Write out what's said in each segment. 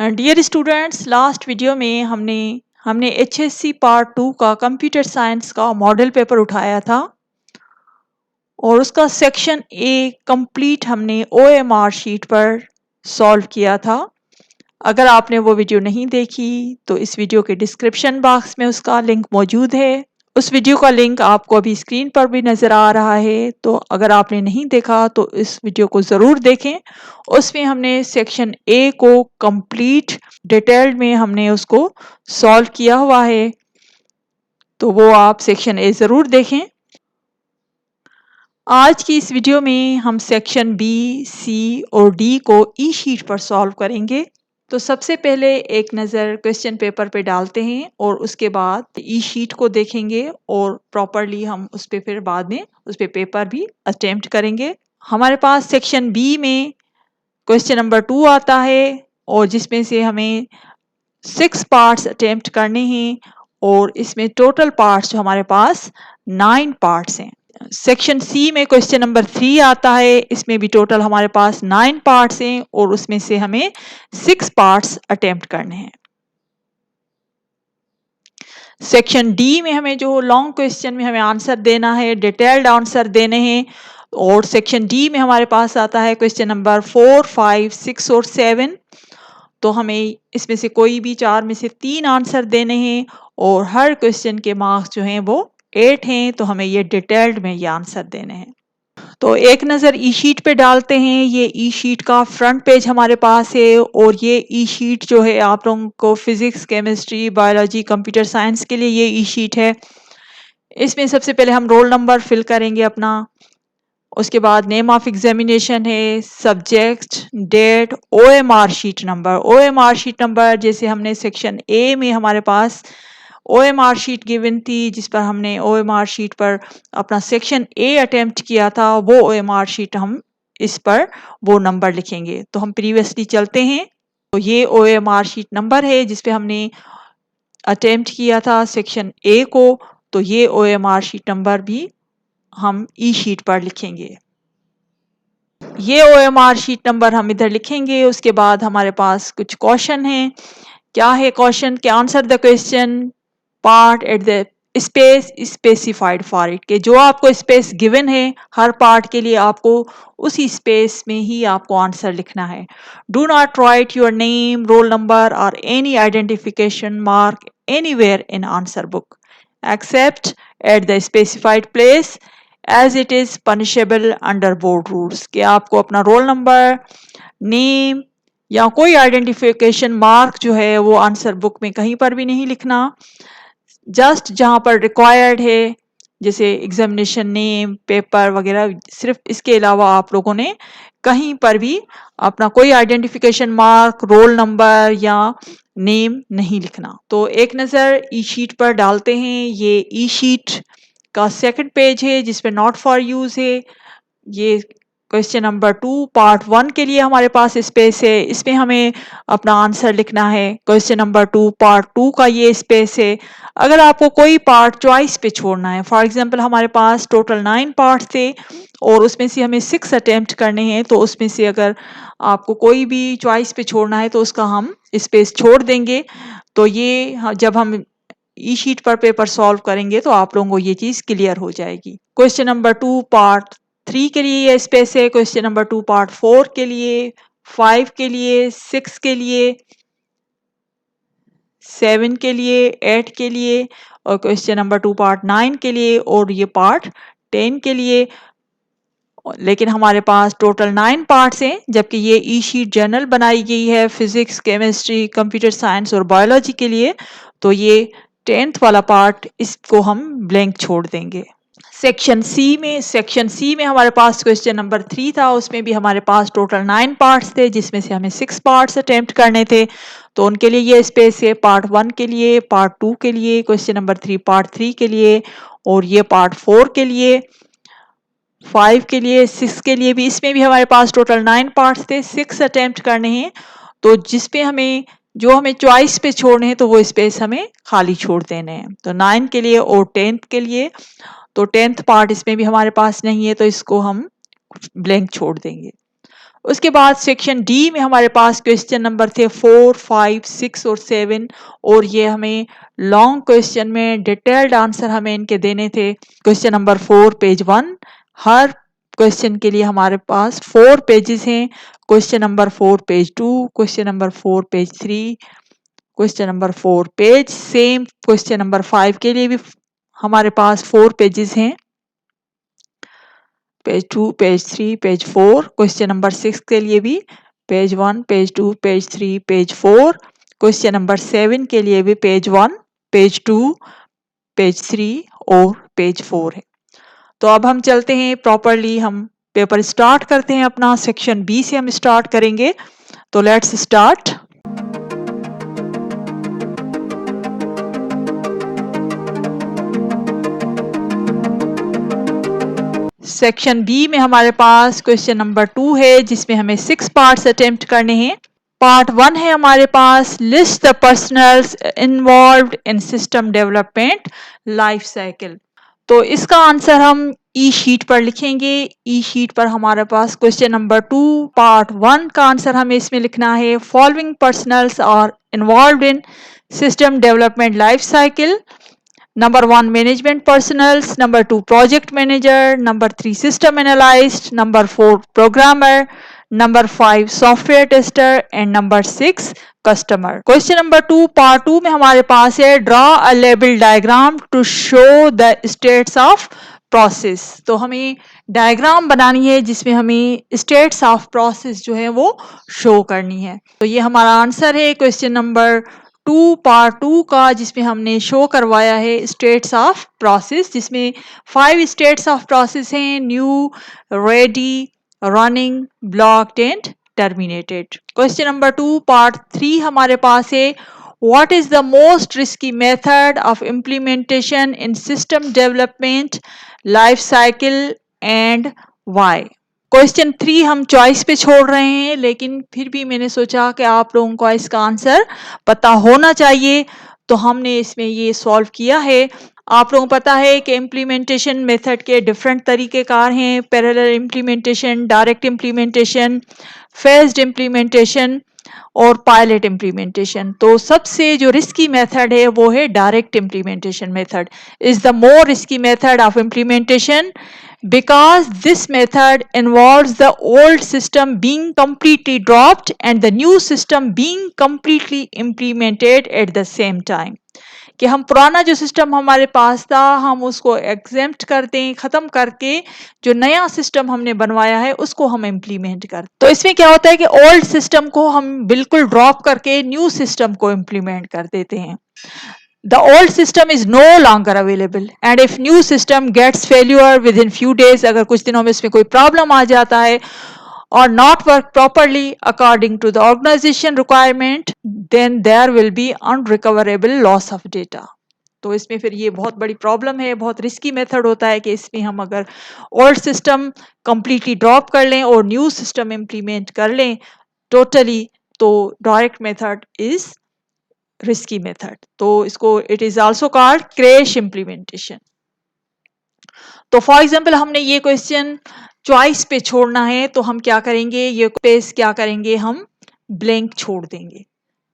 Dear students, last video में हमने HSC part 2 का कंप्यूटर साइंस का मॉडल पेपर उठाया था और उसका सेक्शन ए कंप्लीट हमने ओएमआर शीट पर सॉल्व किया था। अगर आपने वो वीडियो नहीं देखी तो इस वीडियो के डिस्क्रिप्शन बॉक्स में उसका लिंक मौजूद है। उस वीडियो का लिंक आपको अभी स्क्रीन पर भी नज़र आ रहा है, तो अगर आपने नहीं देखा तो इस वीडियो को ज़रूर देखें। उसमें हमने सेक्शन ए को कंप्लीट डिटेल्ड में हमने उसको सॉल्व किया हुआ है, तो वो आप सेक्शन ए ज़रूर देखें। आज की इस वीडियो में हम सेक्शन बी, सी और डी को ई शीट पर सॉल्व करेंगे। तो सबसे पहले एक नज़र क्वेश्चन पेपर पे डालते हैं और उसके बाद ई शीट को देखेंगे और प्रॉपरली हम उस पे फिर बाद में उस पे पेपर भी अटेम्प्ट करेंगे। हमारे पास सेक्शन बी में क्वेश्चन नंबर 2 आता है और जिसमें से हमें 6 पार्ट्स अटेम्प्ट करने हैं और इसमें टोटल पार्ट्स जो हमारे पास 9 पार्ट्स हैं। सेक्शन सी में क्वेश्चन नंबर 3 आता है, इसमें भी टोटल हमारे पास 9 पार्ट्स हैं और उसमें से हमें 6 पार्ट्स अटेम्प्ट करने हैं। सेक्शन डी में हमें जो लॉन्ग क्वेश्चन में हमें आंसर देना है, डिटेल्ड आंसर देने हैं और सेक्शन डी में हमारे पास आता है क्वेश्चन नंबर 4, 5, 6 और 7। तो हमें इसमें से कोई भी 4 में से 3 आंसर देने हैं और हर क्वेश्चन के मार्क्स जो हैं वो 8 हैं, तो हमें ये डिटेल्ड में ये आंसर देने हैं। तो एक नज़र ई शीट पे डालते हैं। ये ई शीट का फ्रंट पेज हमारे पास है और ये ई शीट जो है आप लोगों को physics, chemistry, biology, computer science के लिए ये ई शीट है। इसमें सबसे पहले हम रोल नंबर फिल करेंगे अपना, उसके बाद नेम ऑफ एग्जामिनेशन है, subject, date, OMR sheet number. OMR sheet number जैसे हमने सेक्शन ए में हमारे पास ओएमआर शीट गिवन थी जिस पर हमने ओएमआर शीट पर अपना सेक्शन ए अटेम्प्ट किया था, वो ओएमआर शीट हम इस पर वो नंबर लिखेंगे। तो हम प्रीवियसली चलते हैं। तो ये ओएमआर शीट नंबर है जिस पे हमने अटेम्प्ट किया था सेक्शन ए को, तो ये ओएमआर शीट नंबर भी हम ई शीट पर लिखेंगे। ये ओएमआर शीट नंबर हम इधर लिखेंगे। उसके बाद हमारे पास कुछ क्वेश्चन हैं। क्या है क्वेश्चन? के answer the question part at the space specified for it, के जो आपको स्पेस गिवन है हर पार्ट के लिए आपको उसी स्पेस में ही आपको आंसर लिखना है। Do not write your name, roll number और any identification mark anywhere in answer book except at the specified place as it is punishable under board rules, कि आपको अपना रोल नंबर, नेम या कोई आइडेंटिफिकेशन मार्क जो है वो answer book में कहीं पर भी नहीं लिखना। जस्ट जहाँ पर रिक्वायर्ड है जैसे एग्जामिनेशन नेम, पेपर वगैरह, सिर्फ इसके अलावा आप लोगों ने कहीं पर भी अपना कोई आइडेंटिफिकेशन मार्क, रोल नंबर या नेम नहीं लिखना। तो एक नज़र ई शीट पर डालते हैं। ये ई शीट का सेकंड पेज है जिसपे नॉट फॉर यूज है। ये क्वेश्चन नंबर 2 पार्ट 1 के लिए हमारे पास स्पेस है, इसमें हमें अपना आंसर लिखना है। क्वेश्चन नंबर 2 पार्ट 2 का ये स्पेस है। अगर आपको कोई पार्ट चॉइस पे छोड़ना है, फॉर एग्जांपल हमारे पास टोटल 9 पार्ट्स थे और उसमें से हमें 6 अटेम्प्ट करने हैं, तो उसमें से अगर आपको कोई भी चॉइस पे छोड़ना है तो उसका हम स्पेस छोड़ देंगे। तो ये जब हम ई शीट पर पेपर सॉल्व करेंगे तो आप लोगों को ये चीज़ क्लियर हो जाएगी। क्वेश्चन नंबर 2 पार्ट 3 के लिए ये स्पेस है। क्वेश्चन नंबर 2 पार्ट 4 के लिए, 5 के लिए, 6 के लिए, 7 के लिए, 8 के लिए और क्वेश्चन नंबर 2 पार्ट 9 के लिए और ये पार्ट 10 के लिए। लेकिन हमारे पास टोटल 9 पार्ट्स हैं, जबकि ये ई शीट जनरल बनाई गई है फिजिक्स, केमिस्ट्री, कंप्यूटर साइंस और बायोलॉजी के लिए। तो ये 10th वाला पार्ट, इसको हम ब्लैंक छोड़ देंगे। सेक्शन सी में हमारे पास क्वेश्चन नंबर 3 था, उसमें भी हमारे पास टोटल 9 पार्ट्स थे जिसमें से हमें 6 पार्ट्स अटेम्प्ट करने थे। तो उनके लिए ये स्पेस है पार्ट 1 के लिए, पार्ट 2 के लिए, क्वेश्चन नंबर 3 पार्ट 3 के लिए और ये पार्ट 4 के लिए, 5 के लिए, 6 के लिए भी। इसमें भी हमारे पास टोटल 9 पार्ट्स थे, 6 अटेम्प्ट करने हैं। तो जिस पे हमें जो हमें चॉइस पे छोड़ने हैं तो वो स्पेस हमें खाली छोड़ देने हैं। तो 9 के लिए और 10th के लिए, तो 10th पार्ट इसमें भी हमारे पास नहीं है तो इसको हम ब्लैंक छोड़ देंगे। उसके बाद सेक्शन डी में हमारे पास क्वेश्चन नंबर थे 4, 5, 6 और 7 और ये हमें लॉन्ग क्वेश्चन में डिटेल्ड आंसर हमें इनके देने थे। क्वेश्चन नंबर 4 पेज 1, हर क्वेश्चन के लिए हमारे पास 4 पेजेस हैं। Question number 4 page 2, question number 4 page 3, question number 4 page same. Question number 5 के लिए भी हमारे पास 4 पेजेस हैं, page 2, page 3, page 4। Question number 6 के लिए भी page 1, page 2, page 3, page 4। Question number 7 के लिए भी पेज 1, पेज 2, पेज 3 और पेज 4 है। तो अब हम चलते हैं प्रॉपरली, हम पेपर स्टार्ट करते हैं अपना। सेक्शन बी से हम स्टार्ट करेंगे, तो लेट्स स्टार्ट। सेक्शन बी में हमारे पास क्वेश्चन नंबर 2 है जिसमें हमें 6 पार्ट्स अटेम्प्ट करने हैं। पार्ट 1 है हमारे पास list the personnels involved in system development life cycle. तो इसका आंसर हम ई शीट पर लिखेंगे। ई शीट पर हमारे पास क्वेश्चन नंबर 2 पार्ट 1 का आंसर हमें इसमें लिखना है। Following personals are involved in system development life cycle. Number 1 management personals, number 2 project manager, number 3 system analyst, number 4 programmer, number 5 software tester and number 6 customer. Question number 2 part 2 में हमारे पास है draw a label diagram to show the states of process। तो हमें diagram बनानी है जिसमें हमें स्टेट्स ऑफ प्रोसेस जो है वो शो करनी है। तो ये हमारा आंसर है क्वेश्चन नंबर 2 पार्ट 2 का, जिसमें हमने शो करवाया है स्टेट्स ऑफ प्रोसेस, जिसमें 5 स्टेट्स ऑफ प्रोसेस हैं, new, ready, running, blocked and terminated. Question number 2 part 3 हमारे पास है what is the most risky method of implementation in system development life cycle and why. Question 3 हम choice पे छोड़ रहे हैं, लेकिन फिर भी मैंने सोचा कि आप लोगों को इसका आंसर पता होना चाहिए, तो हमने इसमें ये सॉल्व किया है। आप लोगों को पता है कि इम्प्लीमेंटेशन मेथड के डिफरेंट तरीक़ेकार हैं, parallel implementation, direct implementation, phased implementation और पायलट इम्प्लीमेंटेशन। तो सबसे जो रिस्की मेथड है वो है direct implementation method is the more risky method of implementation because this method involves the old system being completely dropped and the new system being completely implemented at the same time। कि हम पुराना जो system हमारे पास था हम उसको exempt कर दें, ख़त्म करके जो नया सिस्टम हमने बनवाया है उसको हम इम्प्लीमेंट कर। तो इसमें क्या होता है कि ओल्ड सिस्टम को हम बिल्कुल ड्रॉप करके न्यू सिस्टम को इम्प्लीमेंट कर देते हैं। The old system is no longer available and if new system gets failure within few days, अगर कुछ दिनों में इसमें कोई प्रॉब्लम आ जाता है or not work properly according to the organization requirement, then there will be unrecoverable loss of data। तो इसमें फिर ये बहुत बड़ी प्रॉब्लम है, बहुत रिस्की मेथड होता है कि इसमें हम अगर ओल्ड सिस्टम कंप्लीटली ड्रॉप कर लें और न्यू सिस्टम इम्प्लीमेंट कर लें टोटली, तो direct method is risky method. तो इसको it is also called crash implementation. तो फॉर एग्जांपल हमने ये क्वेश्चन चॉइस पे छोड़ना है, तो हम क्या करेंगे, ये स्पेस क्या करेंगे, हम ब्लैंक छोड़ देंगे।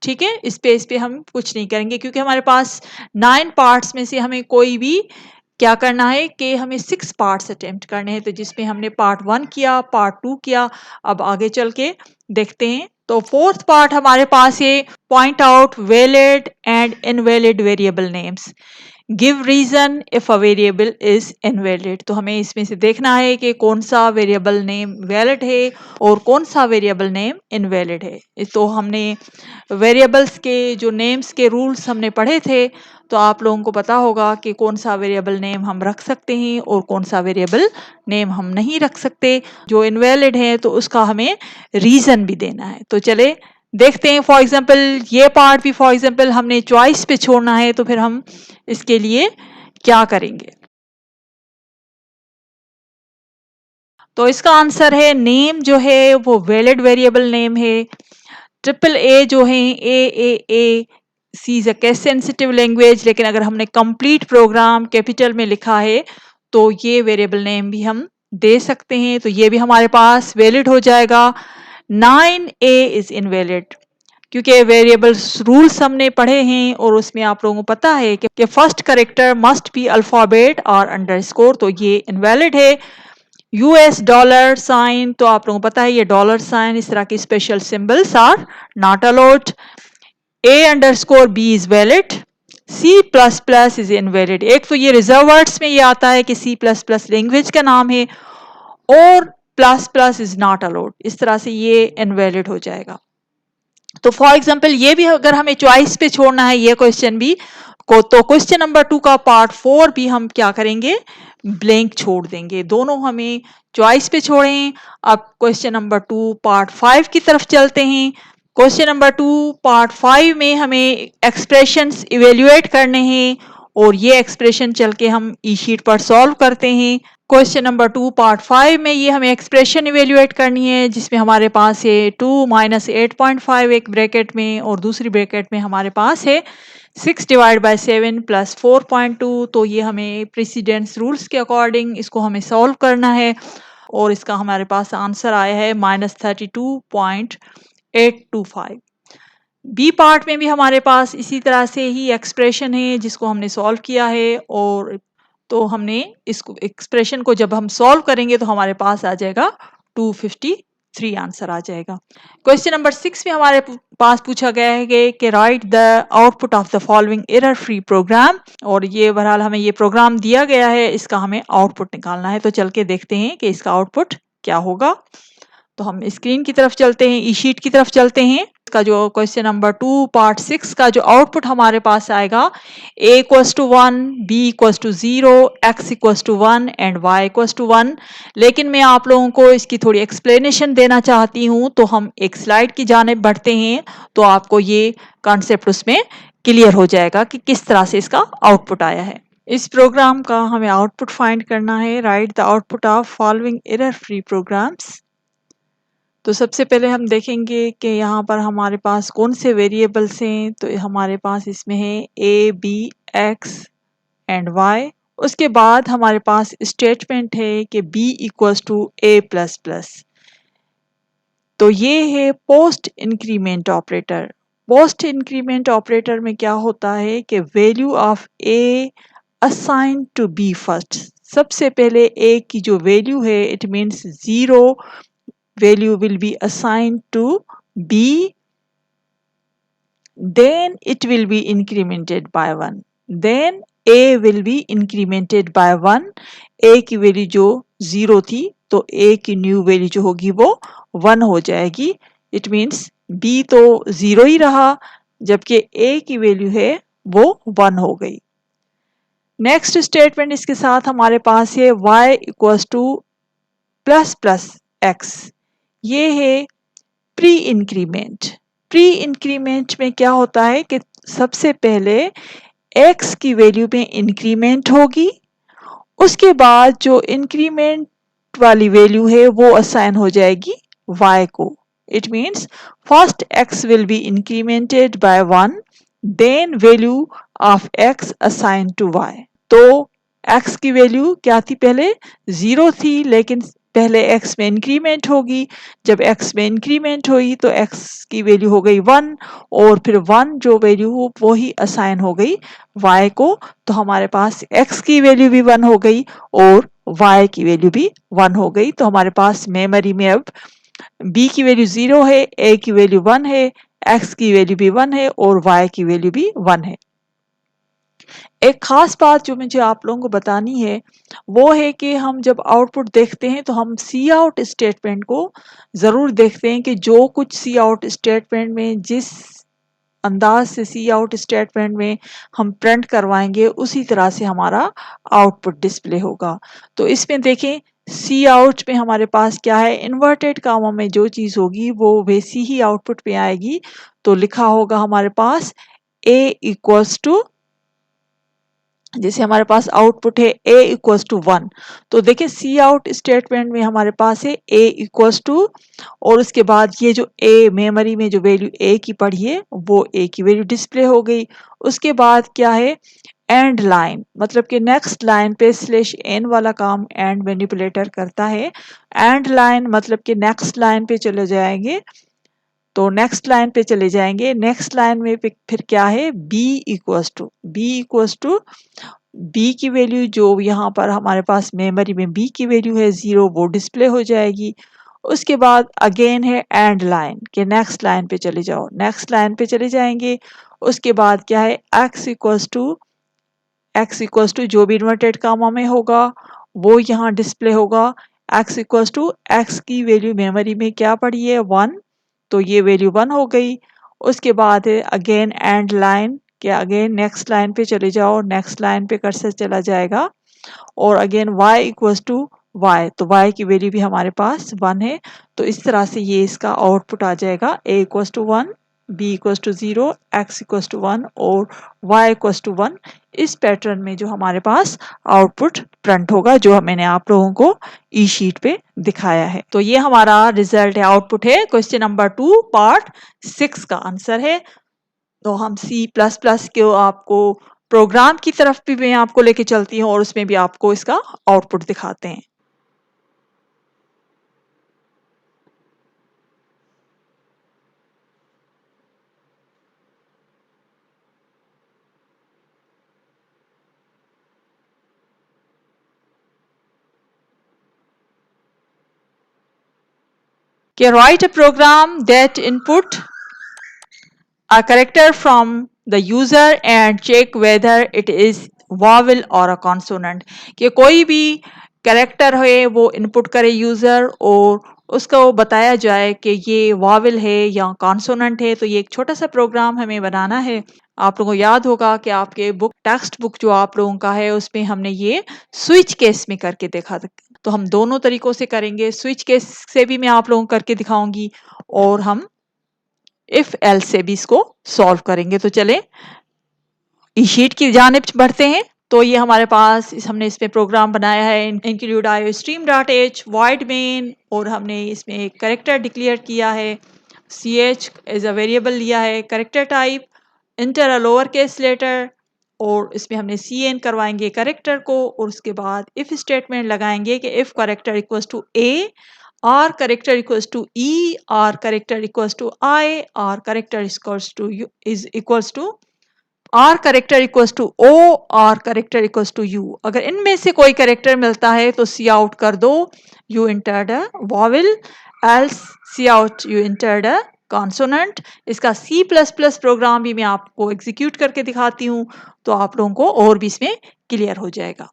ठीक है, स्पेस पे हम कुछ नहीं करेंगे क्योंकि हमारे पास 9 पार्ट्स में से हमें कोई भी क्या करना है कि हमें 6 पार्ट्स अटेम्प्ट करने हैं। तो जिसमें हमने पार्ट 1 किया, पार्ट 2 किया, अब आगे चल के देखते हैं। तो फोर्थ पार्ट हमारे पास है point out valid and invalid variable names, give reason if a variable is invalid. तो हमें इसमें से देखना है कि कौन सा वेरिएबल नेम वैलिड है और कौन सा वेरिएबल नेम इनवैलिड है। तो हमने वेरिएबल्स के जो नेम्स के रूल्स हमने पढ़े थे, तो आप लोगों को पता होगा कि कौन सा वेरिएबल नेम हम रख सकते हैं और कौन सा वेरिएबल नेम हम नहीं रख सकते। जो इनवैलिड है तो उसका हमें रीजन भी देना है। तो चले देखते हैं। फॉर एग्जांपल ये पार्ट भी फॉर एग्जांपल हमने चॉइस पे छोड़ना है, तो फिर हम इसके लिए क्या करेंगे। तो इसका आंसर है नेम जो है वो वैलिड वेरिएबल नेम है। ट्रिपल ए जो है a C is a case sensitive language, लेकिन अगर हमने कंप्लीट प्रोग्राम कैपिटल में लिखा है तो ये वेरिएबल नेम भी हम दे सकते हैं, तो ये भी हमारे पास वैलिड हो जाएगा। 9A इज इनवैलिड, क्योंकि वेरिएबल्स रूल्स हमने पढ़े हैं और उसमें आप लोगों को पता है कि first character must be alphabet और अंडरस्कोर, तो ये इनवैलिड है। यूएस डॉलर साइन, तो आप लोगों को पता है ये डॉलर साइन, इस तरह के special symbols are not allowed. A underscore B is valid. C plus plus is invalid. एक तो ये रिजर्व वर्ड्स में ये आता है कि सी प्लस प्लस लैंग्वेज का नाम है, और plus plus is not allowed, इस तरह से ये इनवैलिड हो जाएगा। तो फॉर एग्जांपल ये भी अगर हमें चॉइस पे छोड़ना है ये क्वेश्चन भी को, तो क्वेश्चन नंबर 2 का पार्ट 4 भी हम क्या करेंगे, ब्लैंक छोड़ देंगे। दोनों हमें चॉइस पे छोड़ें। अब क्वेश्चन नंबर 2 पार्ट 5 की तरफ चलते हैं। क्वेश्चन नंबर 2 पार्ट 5 में हमें एक्सप्रेशंस इवेल्युएट करने हैं, और ये एक्सप्रेशन चल के हम ई शीट पर सॉल्व करते हैं। क्वेश्चन नंबर 2 पार्ट 5 में ये हमें एक्सप्रेशन इवेल्युएट करनी है, जिसमें हमारे पास है 2 माइनस 8.5 एक ब्रैकेट में, और दूसरी ब्रैकेट में हमारे पास है 6 डिवाइड बाय 7 प्लस 4.2। तो ये हमें प्रेसिडेंस रूल्स के अकॉर्डिंग इसको हमें सॉल्व करना है, और इसका हमारे पास आंसर आया है -32.825। बी पार्ट में भी हमारे पास इसी तरह से ही एक्सप्रेशन है जिसको हमने सॉल्व किया है, और तो हमने इसको एक्सप्रेशन को जब हम सॉल्व करेंगे तो हमारे पास आ जाएगा 253 आंसर आ जाएगा। क्वेश्चन नंबर 6 में हमारे पास पूछा गया है कि write the output of the following error free program, और ये बहरहाल हमें ये प्रोग्राम दिया गया है, इसका हमें आउटपुट निकालना है। तो चल के देखते हैं कि इसका आउटपुट क्या होगा। तो हम स्क्रीन की तरफ चलते हैं, ई शीट की तरफ चलते हैं। इसका जो क्वेश्चन नंबर 2 पार्ट 6 का जो आउटपुट हमारे पास आएगा, a equals to 1, b equals to 0, x equals to 1 and y equals to 1। लेकिन मैं आप लोगों को इसकी थोड़ी एक्सप्लेनेशन देना चाहती हूँ, तो हम एक स्लाइड की जानिब बढ़ते हैं, तो आपको ये कॉन्सेप्ट उसमें क्लियर हो जाएगा कि किस तरह से इसका आउटपुट आया है। इस प्रोग्राम का हमें आउटपुट फाइंड करना है। Write the output of following error free programs. तो सबसे पहले हम देखेंगे कि यहाँ पर हमारे पास कौन से वेरिएबल्स हैं। तो हमारे पास इसमें है a, b, x and y। उसके बाद हमारे पास स्टेटमेंट है कि b equals to a plus plus. तो ये है post increment operator. Post increment operator में क्या होता है कि value of a assign to b first. सबसे पहले a की जो वैल्यू है, it means 0 value will be assigned to b, then it will be incremented by 1, then a will be incremented by 1। a की वैल्यू जो 0 थी, तो a की न्यू वैल्यू जो होगी वो 1 हो जाएगी। इट मीन्स b तो 0 ही रहा, जबकि a की वैल्यू है वो 1 हो गई। नेक्स्ट स्टेटमेंट इसके साथ हमारे पास है y equals two plus plus x। ये है प्री इंक्रीमेंट। प्री इंक्रीमेंट में क्या होता है कि सबसे पहले x की वैल्यू में इंक्रीमेंट होगी, उसके बाद जो इंक्रीमेंट वाली वैल्यू है वो असाइन हो जाएगी y को। It means first x will be incremented by 1, then value of x assign to y। तो x की वैल्यू क्या थी, पहले 0 थी, लेकिन पहले x में इंक्रीमेंट होगी। जब x में इंक्रीमेंट हुई तो x की वैल्यू हो गई 1, और फिर 1 जो वैल्यू हो वो ही असाइन हो गई y को। तो हमारे पास x की वैल्यू भी 1 हो गई और y की वैल्यू भी 1 हो गई। तो हमारे पास मेमोरी में अब b की वैल्यू 0 है, a की वैल्यू 1 है, x की वैल्यू भी 1 है और y की वैल्यू भी 1 है। एक खास बात जो मुझे आप लोगों को बतानी है वो है कि हम जब आउटपुट देखते हैं तो हम सी आउट स्टेटमेंट को ज़रूर देखते हैं कि जो कुछ सी आउट स्टेटमेंट में जिस अंदाज से सी आउट स्टेटमेंट में हम प्रिंट करवाएंगे उसी तरह से हमारा आउटपुट डिस्प्ले होगा। तो इसमें देखें सी आउट में हमारे पास क्या है, इन्वर्टेड कामों में जो चीज़ होगी वो वैसी ही आउटपुट में आएगी। तो लिखा होगा हमारे पास a इक्वल्स टू, जैसे हमारे पास आउटपुट है a इक्वल्स टू 1, तो देखिए सी आउट स्टेटमेंट में हमारे पास है a इक्वल्स टू, और उसके बाद ये जो a मेमोरी में जो वैल्यू a की पड़ी है वो a की वैल्यू डिस्प्ले हो गई। उसके बाद क्या है, एंड लाइन, मतलब कि नेक्स्ट लाइन पे स्लैश एन वाला काम एंड मैनिपुलेटर करता है। एंड लाइन मतलब कि नेक्स्ट लाइन पे चले जाएंगे, तो नेक्स्ट लाइन पे चले जाएंगे। नेक्स्ट लाइन में फिर क्या है, बी की वैल्यू जो यहाँ पर हमारे पास मेमोरी में बी की वैल्यू है 0, वो डिस्प्ले हो जाएगी। उसके बाद अगेन है एंड लाइन के नेक्स्ट लाइन पे चले जाओ, नेक्स्ट लाइन पे चले जाएंगे। उसके बाद क्या है, x इक्वल्स टू जो भी इन्वर्टेड कामा में होगा वो यहाँ डिस्प्ले होगा। x की वैल्यू मेमोरी में क्या पड़ी है, 1, तो ये वैल्यू 1 हो गई। उसके बाद है अगेन एंड लाइन के अगेन नेक्स्ट लाइन पे चले जाओ, नेक्स्ट लाइन पे कर्सर चला जाएगा और again y equals to y, तो y की वैल्यू भी हमारे पास 1 है। तो इस तरह से ये इसका आउटपुट आ जाएगा, a equals to 1, b equals to 0, x equals to 1 और y इक्वल्स टू 1। इस पैटर्न में जो हमारे पास आउटपुट प्रिंट होगा, जो मैंने आप लोगों को ई शीट पे दिखाया है। तो ये हमारा रिजल्ट है, आउटपुट है क्वेश्चन नंबर 2 पार्ट 6 का आंसर है। तो हम C++ के आपको प्रोग्राम की तरफ भी मैं आपको लेके चलती हूँ और उसमें भी आपको इसका आउटपुट दिखाते हैं। कि write a program that input a character from the user and check whether it is vowel or a consonant। कि कोई भी कैरेक्टर है वो इनपुट करे यूजर और उसको बताया जाए कि ये वावल है या कॉन्सोनेंट है। तो ये एक छोटा सा प्रोग्राम हमें बनाना है। आप लोगों को याद होगा कि आपके टेक्स्ट बुक जो आप लोगों का है उसमें हमने ये स्विच केस में करके देखा था। तो हम दोनों तरीकों से करेंगे, स्विच केस से भी मैं आप लोगों को करके दिखाऊंगी और हम इफ एल्स से भी इसको सॉल्व करेंगे। तो चले ई शीट की जानिब बढ़ते हैं। तो ये हमारे पास हमने इसमें प्रोग्राम बनाया है, include iostream dot H void main, और हमने इसमें एक करेक्टर डिक्लेयर किया है, C H as a variable लिया है, character type enter a lower case letter, और इसमें हमने सी एन करवाएंगे करेक्टर को, और उसके बाद इफ स्टेटमेंट लगाएंगे कि if character equals to A, or character equals to E, or character equals to I, or character equals to U is equals to or character equals to O, or character equals to U. अगर इनमें से कोई character मिलता है तो सी out कर दो, you entered a vowel, else C out you entered a consonant. इसका C++ प्रोग्राम भी मैं आपको एग्जीक्यूट करके दिखाती हूँ, तो आप लोगों को और भी इसमें क्लियर हो जाएगा।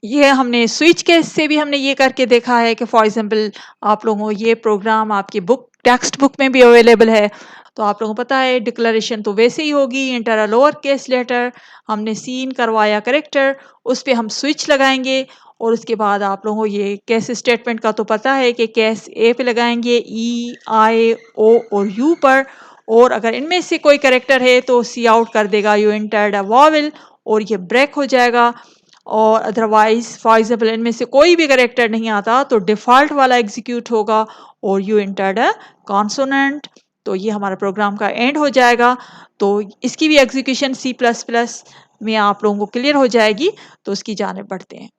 ये हमने स्विच केस से भी हमने ये करके देखा है कि फॉर एग्जांपल आप लोगों को ये प्रोग्राम आपकी टेक्स्ट बुक में भी अवेलेबल है। तो आप लोगों को पता है डिक्लेरेशन तो वैसे ही होगी, enter a lower case letter, हमने सीन करवाया करेक्टर, उस पे हम स्विच लगाएंगे और उसके बाद आप लोगों को ये केस स्टेटमेंट का तो पता है कि केस ए पे लगाएंगे, ई आई ओ और यू पर, और अगर इनमें से कोई करेक्टर है तो सी आउट कर देगा यू इंटर्ड अ वॉवेल और ये ब्रेक हो जाएगा। और अदरवाइज फॉर एग्जाम्पल इनमें से कोई भी करेक्टर नहीं आता तो डिफ़ॉल्ट वाला एग्जीक्यूट होगा और यू इंटर्ड अ कॉन्सोनेंट। तो ये हमारा प्रोग्राम का एंड हो जाएगा। तो इसकी भी एग्जीक्यूशन C++ में आप लोगों को क्लियर हो जाएगी। तो उसकी जानिब बढ़ते हैं।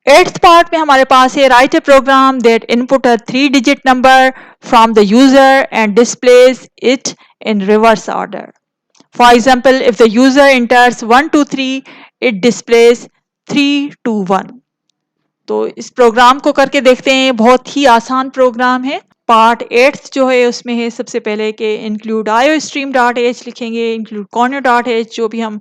एट्थ पार्ट में हमारे पास है write a program that input a 3-digit number from the user and displays it in reverse order. For example, if the user enters 1 2 3, it displays 3 2 1। तो इस प्रोग्राम को करके देखते हैं, बहुत ही आसान प्रोग्राम है। पार्ट 8 जो है उसमें है सबसे पहले कि include IO stream dot H लिखेंगे, इंक्लूड कॉर्नर डॉट एच जो भी हम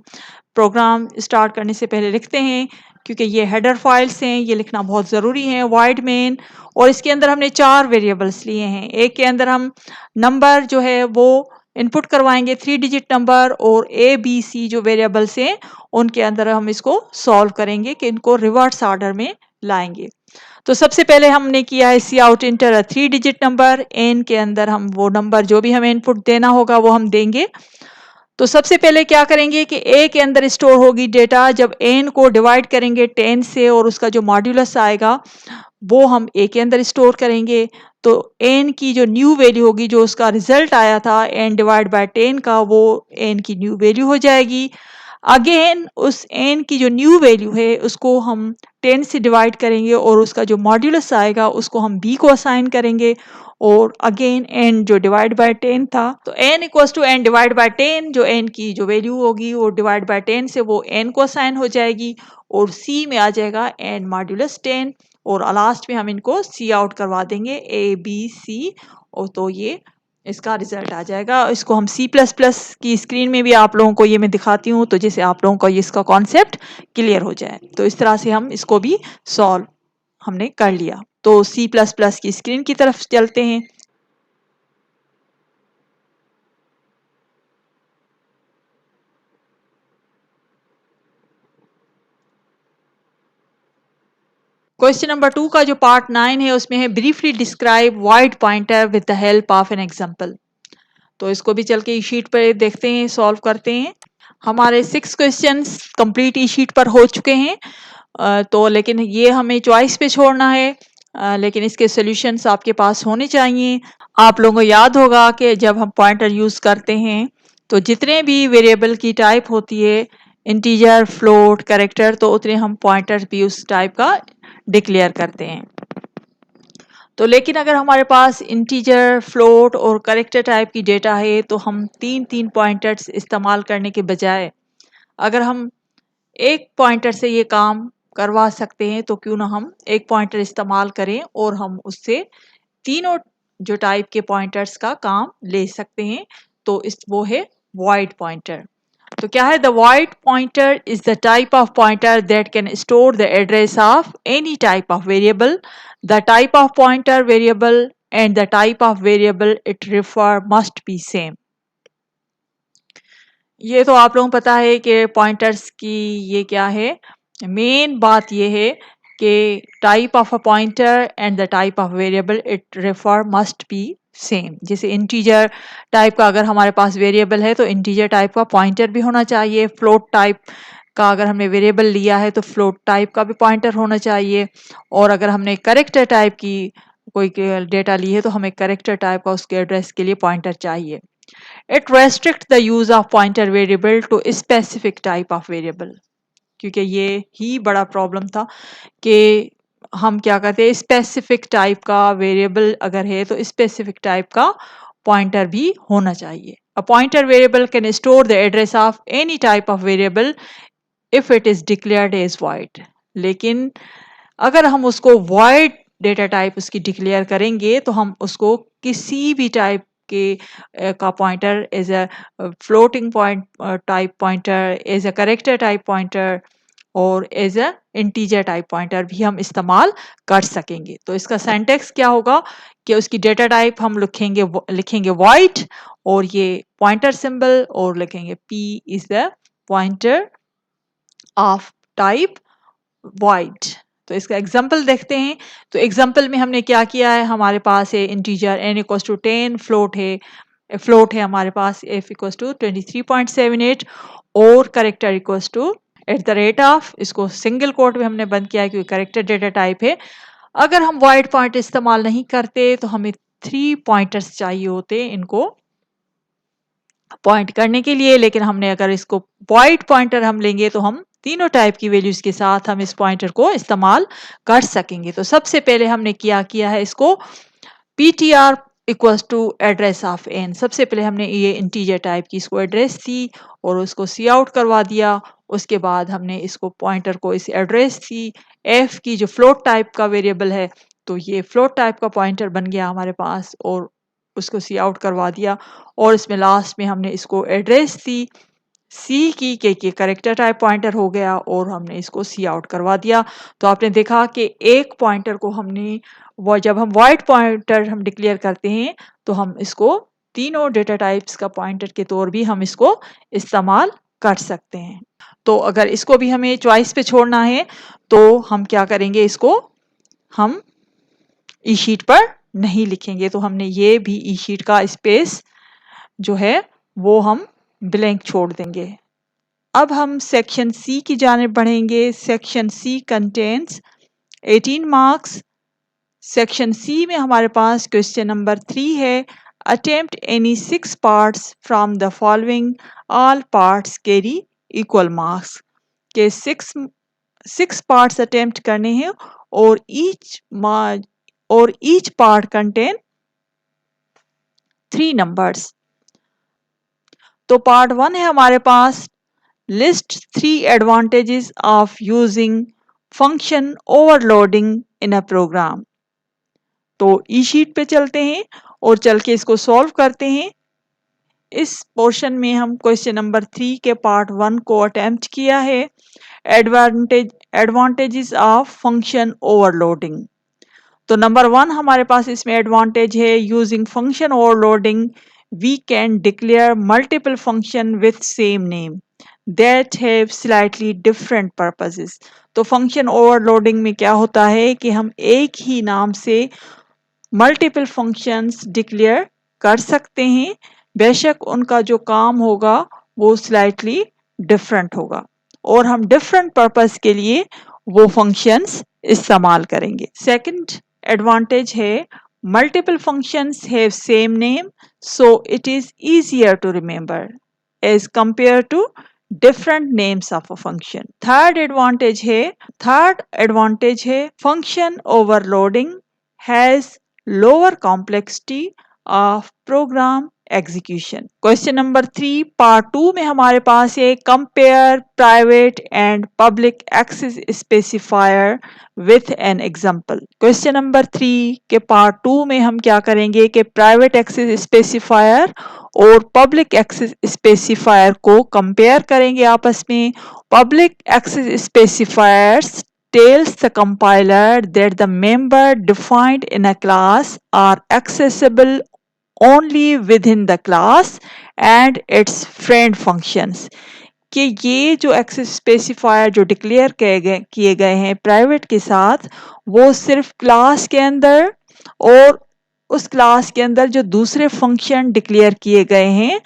प्रोग्राम स्टार्ट करने से पहले लिखते हैं, क्योंकि ये हेडर फाइल्स हैं, ये लिखना बहुत ज़रूरी है। वाइड मेन, और इसके अंदर हमने 4 वेरिएबल्स लिए हैं। एक के अंदर हम नंबर जो है वो इनपुट करवाएंगे 3 डिजिट नंबर, और ए बी सी जो वेरिएबल्स हैं उनके अंदर हम इसको सॉल्व करेंगे कि इनको रिवर्स ऑर्डर में लाएंगे। तो सबसे पहले हमने किया है सी आउट इंटर अ 3 डिजिट नंबर, एन के अंदर हम वो नंबर जो भी हमें इनपुट देना होगा वो हम देंगे। तो सबसे पहले क्या करेंगे कि ए के अंदर स्टोर होगी डेटा, जब एन को डिवाइड करेंगे 10 से और उसका जो मॉड्यूलस आएगा वो हम ए के अंदर स्टोर करेंगे। तो एन की जो न्यू वैल्यू होगी, जो उसका रिजल्ट आया था एन डिवाइड बाय 10 का, वो एन की न्यू वैल्यू हो जाएगी। अगेन उस एन की जो न्यू वैल्यू है उसको हम 10 से डिवाइड करेंगे और उसका जो मॉड्यूलस आएगा उसको हम बी को असाइन करेंगे, और अगेन एन जो डिवाइड बाय 10 था, तो N equals to N divide by 10, जो एन की जो वैल्यू होगी वो डिवाइड बाय 10 से वो एन को असाइन हो जाएगी, और सी में आ जाएगा एन मॉड्यूलस 10, और लास्ट में हम इनको सी आउट करवा देंगे ए बी सी, और तो ये इसका रिजल्ट आ जाएगा। इसको हम सी प्लस प्लस की स्क्रीन में भी आप लोगों को ये मैं दिखाती हूँ, तो जैसे आप लोगों को इसका कॉन्सेप्ट क्लियर हो जाए। तो इस तरह से हम इसको भी सॉल्व हमने कर लिया। तो सी प्लस प्लस की स्क्रीन की तरफ चलते हैं। क्वेश्चन नंबर 2 का जो पार्ट 9 है उसमें है briefly describe wide pointer with the help of an example. तो इसको भी चल के ई शीट पर देखते हैं, सॉल्व करते हैं। हमारे 6 क्वेश्चंस कंप्लीट ई शीट पर हो चुके हैं। तो लेकिन ये हमें चॉइस पे छोड़ना है, लेकिन इसके सॉल्यूशंस आपके पास होने चाहिए। आप लोगों को याद होगा कि जब हम पॉइंटर यूज़ करते हैं तो जितने भी वेरिएबल की टाइप होती है, इंटीजर, फ्लोट, कैरेक्टर, तो उतने हम पॉइंटर भी उस टाइप का डिक्लेयर करते हैं। तो लेकिन अगर हमारे पास इंटीजर, फ्लोट और कैरेक्टर टाइप की डेटा है तो हम तीन तीन पॉइंटर्स इस्तेमाल करने के बजाय अगर हम एक पॉइंटर से ये काम करवा सकते हैं तो क्यों ना हम एक पॉइंटर इस्तेमाल करें और हम उससे तीनों जो टाइप के पॉइंटर्स का काम ले सकते हैं। तो इस वो है वॉइड पॉइंटर। तो क्या है, the void pointer is the type of pointer that can store the address of any type of variable, the type of pointer variable and the type of variable it refer must be same. ये तो आप लोगों को पता है कि pointers की ये क्या है, मेन बात ये है कि type of a pointer and the type of variable it refer must be same. जैसे इंटीजर टाइप का अगर हमारे पास वेरिएबल है तो इंटीजर टाइप का पॉइंटर भी होना चाहिए। फ्लोट टाइप का अगर हमने वेरिएबल लिया है तो फ्लोट टाइप का भी पॉइंटर होना चाहिए। और अगर हमने करेक्टर टाइप की कोई डेटा ली है तो हमें करेक्टर टाइप का उसके एड्रेस के लिए पॉइंटर चाहिए। It restricts the use of pointer variable to a specific type of variable, क्योंकि ये ही बड़ा प्रॉब्लम था कि हम क्या करते हैं, स्पेसिफिक टाइप का वेरिएबल अगर है तो स्पेसिफिक टाइप का पॉइंटर भी होना चाहिए। A pointer variable can store the address of any type of variable if it is declared as void। लेकिन अगर हम उसको void डेटा टाइप उसकी डिक्लेयर करेंगे तो हम उसको किसी भी टाइप के का pointer as a floating point type pointer, as a character type pointer और as a integer type pointer भी हम इस्तेमाल कर सकेंगे। तो इसका सिंटैक्स क्या होगा कि उसकी डेटा टाइप हम लिखेंगे void और ये पॉइंटर सिंबल और लिखेंगे p is the pointer of type void। तो इसका एग्जाम्पल देखते हैं। तो एग्जाम्पल में हमने क्या किया है, हमारे पास है integer n equals to 10, float है हमारे पास f इक्वल्स टू 23.78 और character equals to at the rate of, इसको सिंगल कोट में हमने बंद किया है क्योंकि करेक्टर डेटा टाइप है। अगर हम वाइड पॉइंट इस्तेमाल नहीं करते तो हमें 3 पॉइंटर्स चाहिए होते इनको पॉइंट करने के लिए, लेकिन हमने अगर इसको वाइड पॉइंटर हम लेंगे तो हम तीनों टाइप की वैल्यूज के साथ हम इस पॉइंटर को इस्तेमाल कर सकेंगे। तो सबसे पहले हमने क्या किया है, इसको ptr equals to address of n, सबसे पहले हमने ये इंटीजर टाइप की इसको एड्रेस दी और उसको सी आउट करवा दिया। उसके बाद हमने इसको पॉइंटर को इस एड्रेस दी f की जो फ्लोट टाइप का वेरिएबल है तो ये फ्लोट टाइप का पॉइंटर बन गया हमारे पास और उसको सी आउट करवा दिया और इसमें लास्ट में हमने इसको एड्रेस दी सी की के करेक्टर टाइप पॉइंटर हो गया और हमने इसको सी आउट करवा दिया। तो आपने देखा कि एक पॉइंटर को हमने वो जब हम वाइड पॉइंटर हम डिक्लेयर करते हैं तो हम इसको तीनों डेटा टाइप्स का पॉइंटर के तौर भी हम इसको इस्तेमाल कर सकते हैं। तो अगर इसको भी हमें चॉइस पे छोड़ना है तो हम क्या करेंगे, इसको हम ई शीट पर नहीं लिखेंगे, तो हमने ये भी ई शीट का स्पेस जो है वो हम ब्लैंक छोड़ देंगे। अब हम सेक्शन सी की जानिब बढ़ेंगे। Section C contains 18 marks. Section C में हमारे पास क्वेश्चन नंबर 3 है, attempt any 6 parts from the following, all parts carry equal marks. के 6 पार्ट्स अटेम्प्ट करने हैं और ईच पार्ट कंटेन 3 नंबर्स। तो पार्ट 1 है हमारे पास, list 3 advantages of using function overloading in a program. तो ई शीट पे चलते हैं और चल के इसको सॉल्व करते हैं। इस पोर्शन में हम क्वेश्चन नंबर 3 के पार्ट 1 को अटेम्प्ट किया है, एडवांटेजेस ऑफ फंक्शन ओवरलोडिंग। तो नंबर 1 हमारे पास इसमें एडवांटेज है, using function overloading we can declare multiple function with same name that have slightly different purposes. तो फंक्शन ओवरलोडिंग में क्या होता है कि हम एक ही नाम से मल्टीपल फंक्शंस डिक्लेयर कर सकते हैं, बेशक उनका जो काम होगा वो स्लाइटली डिफरेंट होगा और हम डिफरेंट पर्पस के लिए वो फंक्शंस इस्तेमाल करेंगे। सेकंड एडवांटेज है, multiple functions have same name so it is easier to remember as compare to different names of a function. Third advantage है function overloading has lower complexity of program execution. Question number 3 part 2 में हमारे पास है, compare private and public access specifier with an example. Question number 3 के part 2 में हम क्या करेंगे कि प्राइवेट एक्सेस स्पेसिफायर और पब्लिक एक्सेस स्पेसिफायर को कंपेयर करेंगे आपस में। Public access specifiers tells the compiler that the member defined in a class are accessible only within the class and its friend functions। कि ये जो एक्सेस स्पेसिफायर जो declare किए गए हैं प्राइवेट के साथ, वो सिर्फ क्लास के अंदर और उस क्लास के अंदर जो दूसरे फंक्शन डिक्लेयर किए गए हैं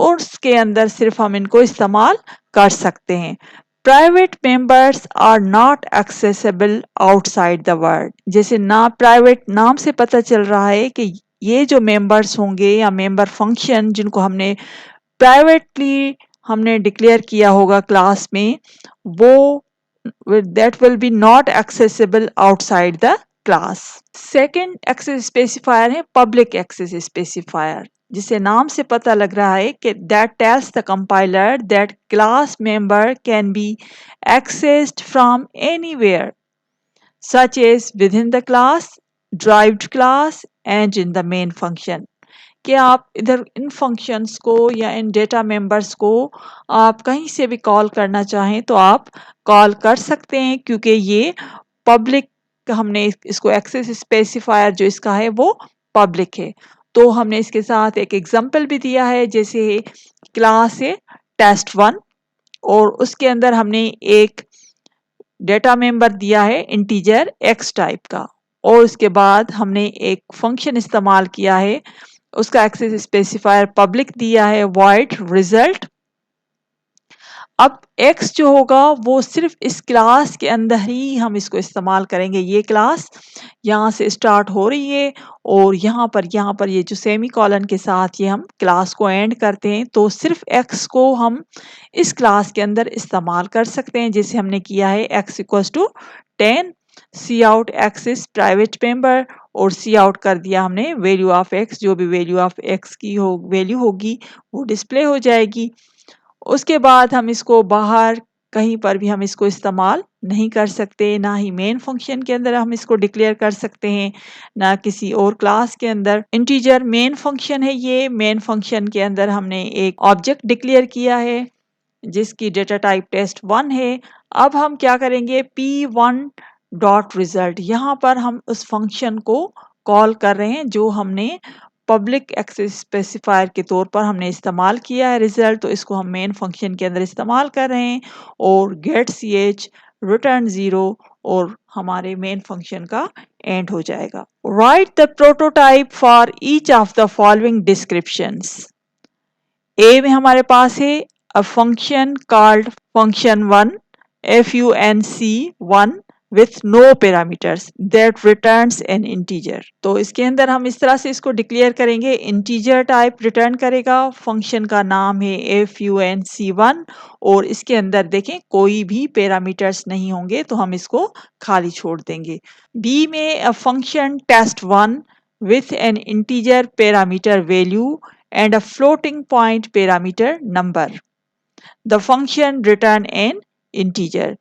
उसके अंदर सिर्फ हम इनको इस्तेमाल कर सकते हैं। Private members are not accessible outside the world. जैसे ना प्राइवेट नाम से पता चल रहा है कि ये जो मेंबर्स होंगे या मेंबर फंक्शन जिनको हमने प्राइवेटली हमने डिक्लेयर किया होगा क्लास में, वो that will be not accessible outside the class. Second access specifier है पब्लिक एक्सेस स्पेसिफायर, जिसे नाम से पता लग रहा है कि that tells the compiler that class member can be accessed from anywhere such as within the class, derived class and in the main function. कि आप इधर इन फंक्शंस को या इन डेटा मेंबर्स को आप कहीं से भी कॉल करना चाहें तो आप कॉल कर सकते हैं, क्योंकि ये पब्लिक हमने इसको एक्सेस स्पेसिफायर जो इसका है वो पब्लिक है। तो हमने इसके साथ एक एग्जांपल भी दिया है, जैसे क्लास है test1 और उसके अंदर हमने एक डेटा मेंबर दिया है इंटीजर x टाइप का और उसके बाद हमने एक फंक्शन इस्तेमाल किया है, उसका एक्सेस स्पेसिफायर पब्लिक दिया है void result। अब x जो होगा वो सिर्फ इस क्लास के अंदर ही हम इसको इस्तेमाल करेंगे। ये क्लास यहाँ से स्टार्ट हो रही है और यहाँ पर ये जो सेमी कॉलन के साथ ये हम क्लास को एंड करते हैं, तो सिर्फ x को हम इस क्लास के अंदर इस्तेमाल कर सकते हैं, जैसे हमने किया है x equals to 10 C out X is private member और सी आउट कर दिया हमने वैल्यू ऑफ x, जो भी वैल्यू ऑफ x की वैल्यू होगी वो डिस्प्ले हो जाएगी। उसके बाद हम इसको बाहर कहीं पर भी हम इसको इस्तेमाल नहीं कर सकते, ना ही मेन फंक्शन के अंदर हम इसको डिक्लेयर कर सकते हैं, ना किसी और क्लास के अंदर। इंटीजर मेन फंक्शन है ये। मेन फंक्शन के अंदर हमने एक ऑब्जेक्ट डिक्लेयर किया है जिसकी डेटा टाइप test1 है। अब हम क्या करेंगे, p1 डॉट रिजल्ट, यहाँ पर हम उस फंक्शन को कॉल कर रहे हैं जो हमने पब्लिक एक्सेस स्पेसिफायर के तौर पर हमने इस्तेमाल किया है रिजल्ट, तो इसको हम मेन फंक्शन के अंदर इस्तेमाल कर रहे हैं। और गेट ch रिटर्न 0 और हमारे मेन फंक्शन का एंड हो जाएगा। Write the prototype for each of the following descriptions. A में हमारे पास है a function called function1 func1 with no parameters that returns an integer। तो इसके अंदर हम इस तरह से इसको डिक्लेयर करेंगे, इंटीजर टाइप रिटर्न करेगा, फंक्शन का नाम है func1 और इसके अंदर देखें कोई भी पैरामीटर्स नहीं होंगे तो हम इसको खाली छोड़ देंगे। बी में a function test1 with an integer parameter value and a floating point parameter number। The function return an integer।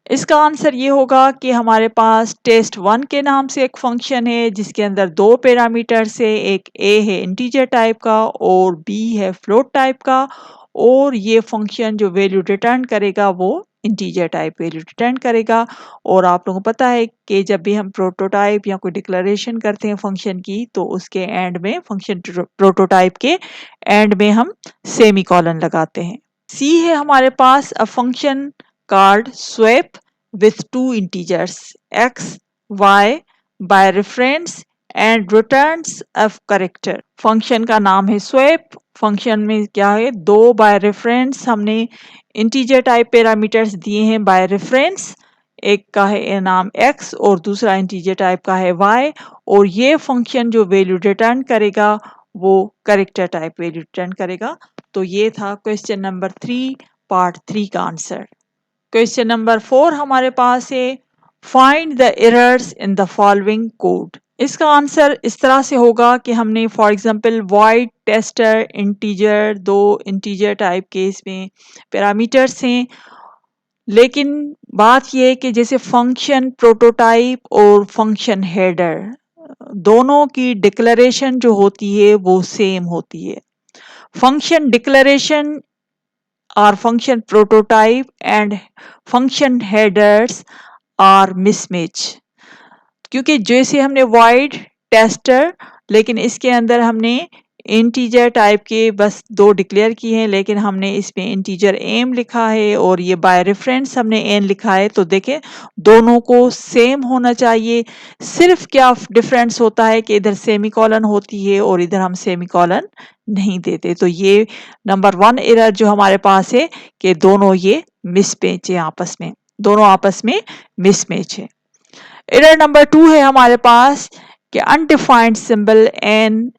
इसका आंसर ये होगा कि हमारे पास test1 के नाम से एक फंक्शन है जिसके अंदर दो पैरामीटर्स है, एक a है इंटीजर टाइप का और b है फ्लोट टाइप का, और ये फंक्शन जो वैल्यू रिटर्न करेगा वो इंटीजर टाइप वैल्यू रिटर्न करेगा। और आप लोगों को पता है कि जब भी हम प्रोटोटाइप या कोई डिक्लेरेशन करते हैं फंक्शन की तो उसके एंड में, फंक्शन प्रोटोटाइप के एंड में हम सेमीकोलन लगाते हैं। सी है हमारे पास a function called swap with two integers x y by reference and returns a character। Function का नाम है स्वैप। फंक्शन में क्या है, दो बाय रेफरेंस हमने इंटीजर टाइप पैरामीटर्स दिए हैं बाय रेफरेंस, एक का है नाम x और दूसरा इंटीजर टाइप का है y, और ये फंक्शन जो वैल्यू रिटर्न करेगा वो कैरेक्टर टाइप वैल्यू रिटर्न करेगा। तो ये था क्वेश्चन नंबर 3 पार्ट 3 का आंसर। क्वेश्चन नंबर 4 हमारे पास है find the errors in the following code. इसका आंसर इस तरह से होगा कि हमने for example void tester integer, दो इंटीजर टाइप के इसमें पैरामीटर्स हैं, लेकिन बात यह है कि जैसे फंक्शन प्रोटोटाइप और फंक्शन हेडर दोनों की डिक्लेरेशन जो होती है वो सेम होती है। Function declaration or function prototype and function headers are mismatch, क्योंकि जैसे हमने void टेस्टर, लेकिन इसके अंदर हमने इंटीजर टाइप के बस दो डिक्लेयर किए हैं, लेकिन हमने इसमें इंटीजर एम लिखा है और ये बाय रेफरेंस हमने एन लिखा है, तो देखें दोनों को सेम होना चाहिए। सिर्फ क्या डिफरेंस होता है कि इधर सेमीकोलन होती है और इधर हम सेमीकोलन नहीं देते। तो ये नंबर 1 एरर जो हमारे पास है कि दोनों ये मिसमैच है, आपस में दोनों आपस में मिसमैच है। एरर नंबर 2 है हमारे पास कि undefined symbol N,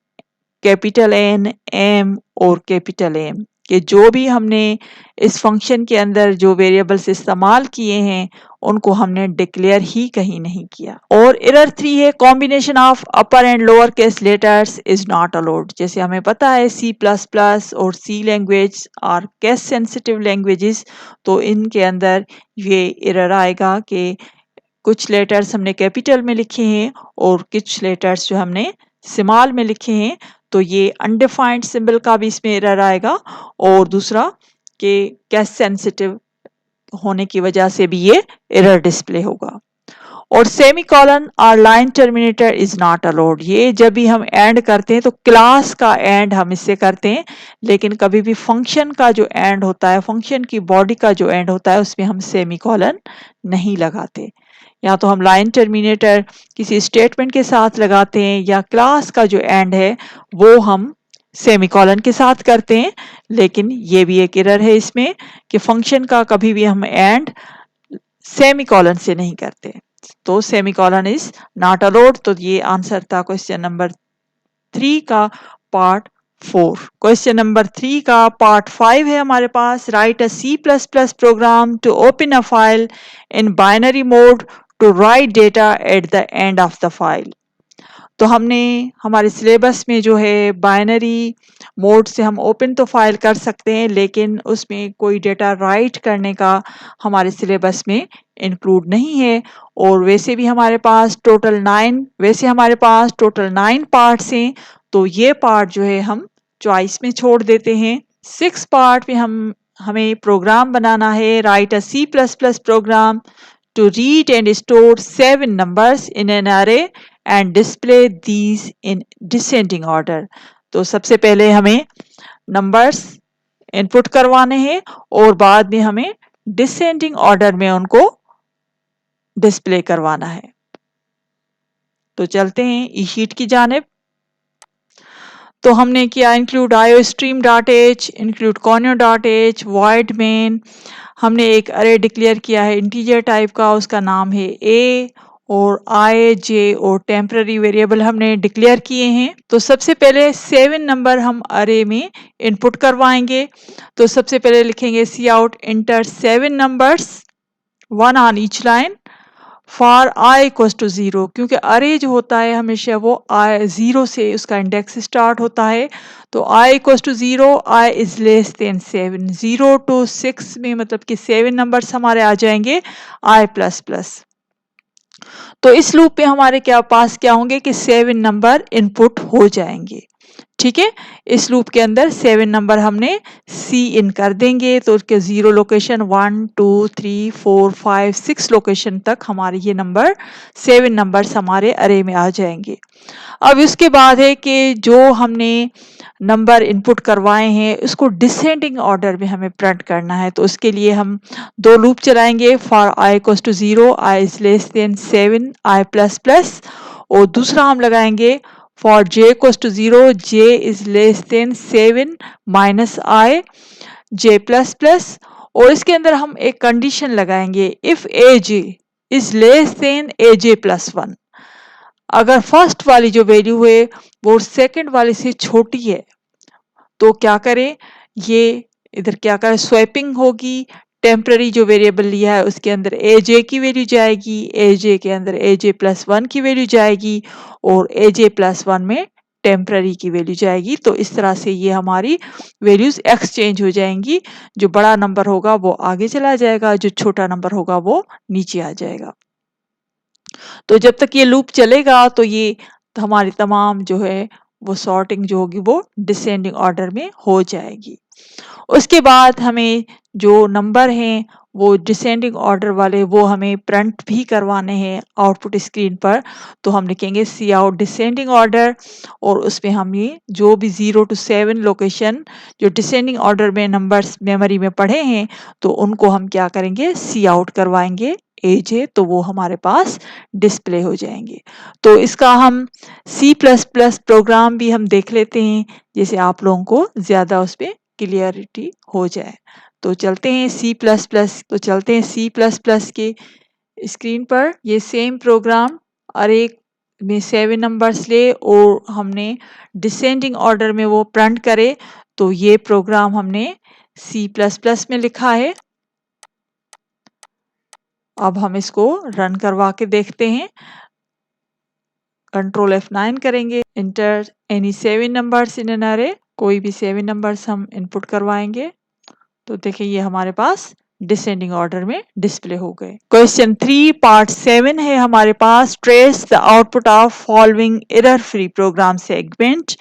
capital N, M और कैपिटल एम कि जो भी हमने इस फंक्शन के अंदर जो वेरिएबल्स इस्तेमाल किए हैं उनको हमने डिक्लेयर ही कहीं नहीं किया। और एरर 3 है combination of upper and lower case letters is not allowed. जैसे हमें पता है C++ और C लैंग्वेज और केस सेंसिटिव लैंग्वेजेस, तो इनके अंदर ये एरर आएगा कि कुछ लेटर्स हमने कैपिटल में लिखे हैं और कुछ लेटर्स जो हमने स्मॉल में लिखे हैं, तो ये अनडिफाइंड सिंबल का भी इसमें एरर आएगा, और दूसरा कि केस सेंसिटिव होने की वजह से भी ये एरर डिस्प्ले होगा। और सेमीकोलन और line terminator is not allowed. ये जब भी हम एंड करते हैं तो क्लास का एंड हम इससे करते हैं, लेकिन कभी भी फंक्शन का जो एंड होता है, फंक्शन की बॉडी का जो एंड होता है उसमें हम सेमीकोलन नहीं लगाते। या तो हम लाइन टर्मिनेटर किसी स्टेटमेंट के साथ लगाते हैं या क्लास का जो एंड है वो हम सेमीकोलन के साथ करते हैं, लेकिन ये भी एक एरर है इसमें कि फंक्शन का कभी भी हम एंड सेमीकोलन से नहीं करते, तो सेमीकोलन इज नॉट अलाउड। तो ये आंसर था क्वेश्चन नंबर 3 का पार्ट 4। क्वेश्चन नंबर 3 का पार्ट 5 है हमारे पास, write a C++ program to open a file in binary mode to write data at the end of the file. तो हमने हमारे सिलेबस में जो है बाइनरी मोड से हम ओपन तो फाइल कर सकते हैं, लेकिन उसमें कोई डेटा राइट करने का हमारे सिलेबस में इंक्लूड नहीं है। और वैसे हमारे पास टोटल 9 पार्ट्स हैं, तो ये पार्ट जो है हम चॉइस में छोड़ देते हैं। 6 पार्ट में हमें प्रोग्राम बनाना है, write a C++ program to read and store 7 numbers in an array and display these in descending order। तो सबसे पहले हमें नंबर्स इनपुट करवाने हैं और बाद में हमें डिसेंडिंग ऑर्डर में उनको डिस्प्ले करवाना है। तो चलते हैं ई शीट की जानिब। तो हमने किया include iostream.h, include conio.h, void main। हमने एक अरे डिक्लेयर किया है इंटीजर टाइप का, उसका नाम है a, और i, j और टेम्पररी वेरिएबल हमने डिक्लेयर किए हैं। तो सबसे पहले 7 नंबर हम अरे में इनपुट करवाएंगे। तो सबसे पहले लिखेंगे C out enter 7 numbers 1 on each line for i equals to 0, क्योंकि अरे जो होता है हमेशा वो i 0 से उसका इंडेक्स स्टार्ट होता है। तो i equals to 0, i is less than 7। 0 to 6 में मतलब कि 7 नंबर्स हमारे आ जाएंगे i प्लस प्लस। तो इस लूप पे हमारे पास क्या होंगे कि 7 नंबर इनपुट हो जाएंगे। ठीक है, इस लूप के अंदर 7 नंबर हमने सी इन कर देंगे, तो उसके 0 लोकेशन 1 2 3 4 5 6 लोकेशन तक हमारे ये नंबर 7 नंबर्स हमारे अरे में आ जाएंगे। अब इसके बाद है कि जो हमने नंबर इनपुट करवाए हैं उसको डिसेंडिंग ऑर्डर में हमें प्रिंट करना है। तो उसके लिए हम 2 लूप चलाएंगे, for i equals to 0, i is less than 7, i plus plus, और दूसरा हम लगाएंगे for j equals to 0, j is less than 7 minus i, j plus plus. और इसके अंदर हम एक कंडीशन लगाएंगे, if aj is less than aj plus 1। अगर फर्स्ट वाली जो वैल्यू है वो सेकंड वाले से छोटी है तो क्या करें, ये इधर क्या करें, स्वैपिंग होगी। टेम्पररी जो वेरिएबल लिया है उसके अंदर aj की वैल्यू जाएगी, aj के अंदर aj प्लस 1 की वैल्यू जाएगी, और aj प्लस 1 में टेम्पररी की वैल्यू जाएगी। तो इस तरह से ये हमारी वैल्यूज एक्सचेंज हो जाएंगी। जो बड़ा नंबर होगा वो आगे चला जाएगा, जो छोटा नंबर होगा वो नीचे आ जाएगा। तो जब तक ये लूप चलेगा तो ये हमारी तमाम जो है वो सॉर्टिंग जो होगी वो डिसेंडिंग ऑर्डर में हो जाएगी। उसके बाद हमें जो नंबर हैं वो डिसेंडिंग ऑर्डर वाले वो हमें प्रिंट भी करवाने हैं आउटपुट स्क्रीन पर। तो हम लिखेंगे सी आउट डिसेंडिंग ऑर्डर, और उसमें हम ये जो भी 0 to 7 लोकेशन जो डिसेंडिंग ऑर्डर में नंबर्स मेमोरी में पढ़े हैं तो उनको हम क्या करेंगे, सी आउट करवाएंगे aj, तो वो हमारे पास डिस्प्ले हो जाएंगे। तो इसका हम C++ प्रोग्राम भी हम देख लेते हैं, जैसे आप लोगों को ज़्यादा उस पर क्लियरिटी हो जाए। तो चलते हैं C++ के स्क्रीन पर। ये सेम प्रोग्राम अरे में 7 नंबर्स ले और हमने डिसेंडिंग ऑर्डर में वो प्रिंट करे। तो ये प्रोग्राम हमने C++ में लिखा है। अब हम इसको रन करवा के देखते हैं। कंट्रोल F9 करेंगे, inter any 7 numbers in an अरे, कोई भी 7 नंबर्स हम इनपुट करवाएंगे। तो देखिए ये हमारे पास डिसेंडिंग ऑर्डर में डिस्प्ले हो गए। क्वेश्चन 3 पार्ट 7 है हमारे पास, trace the output of following error free program segment.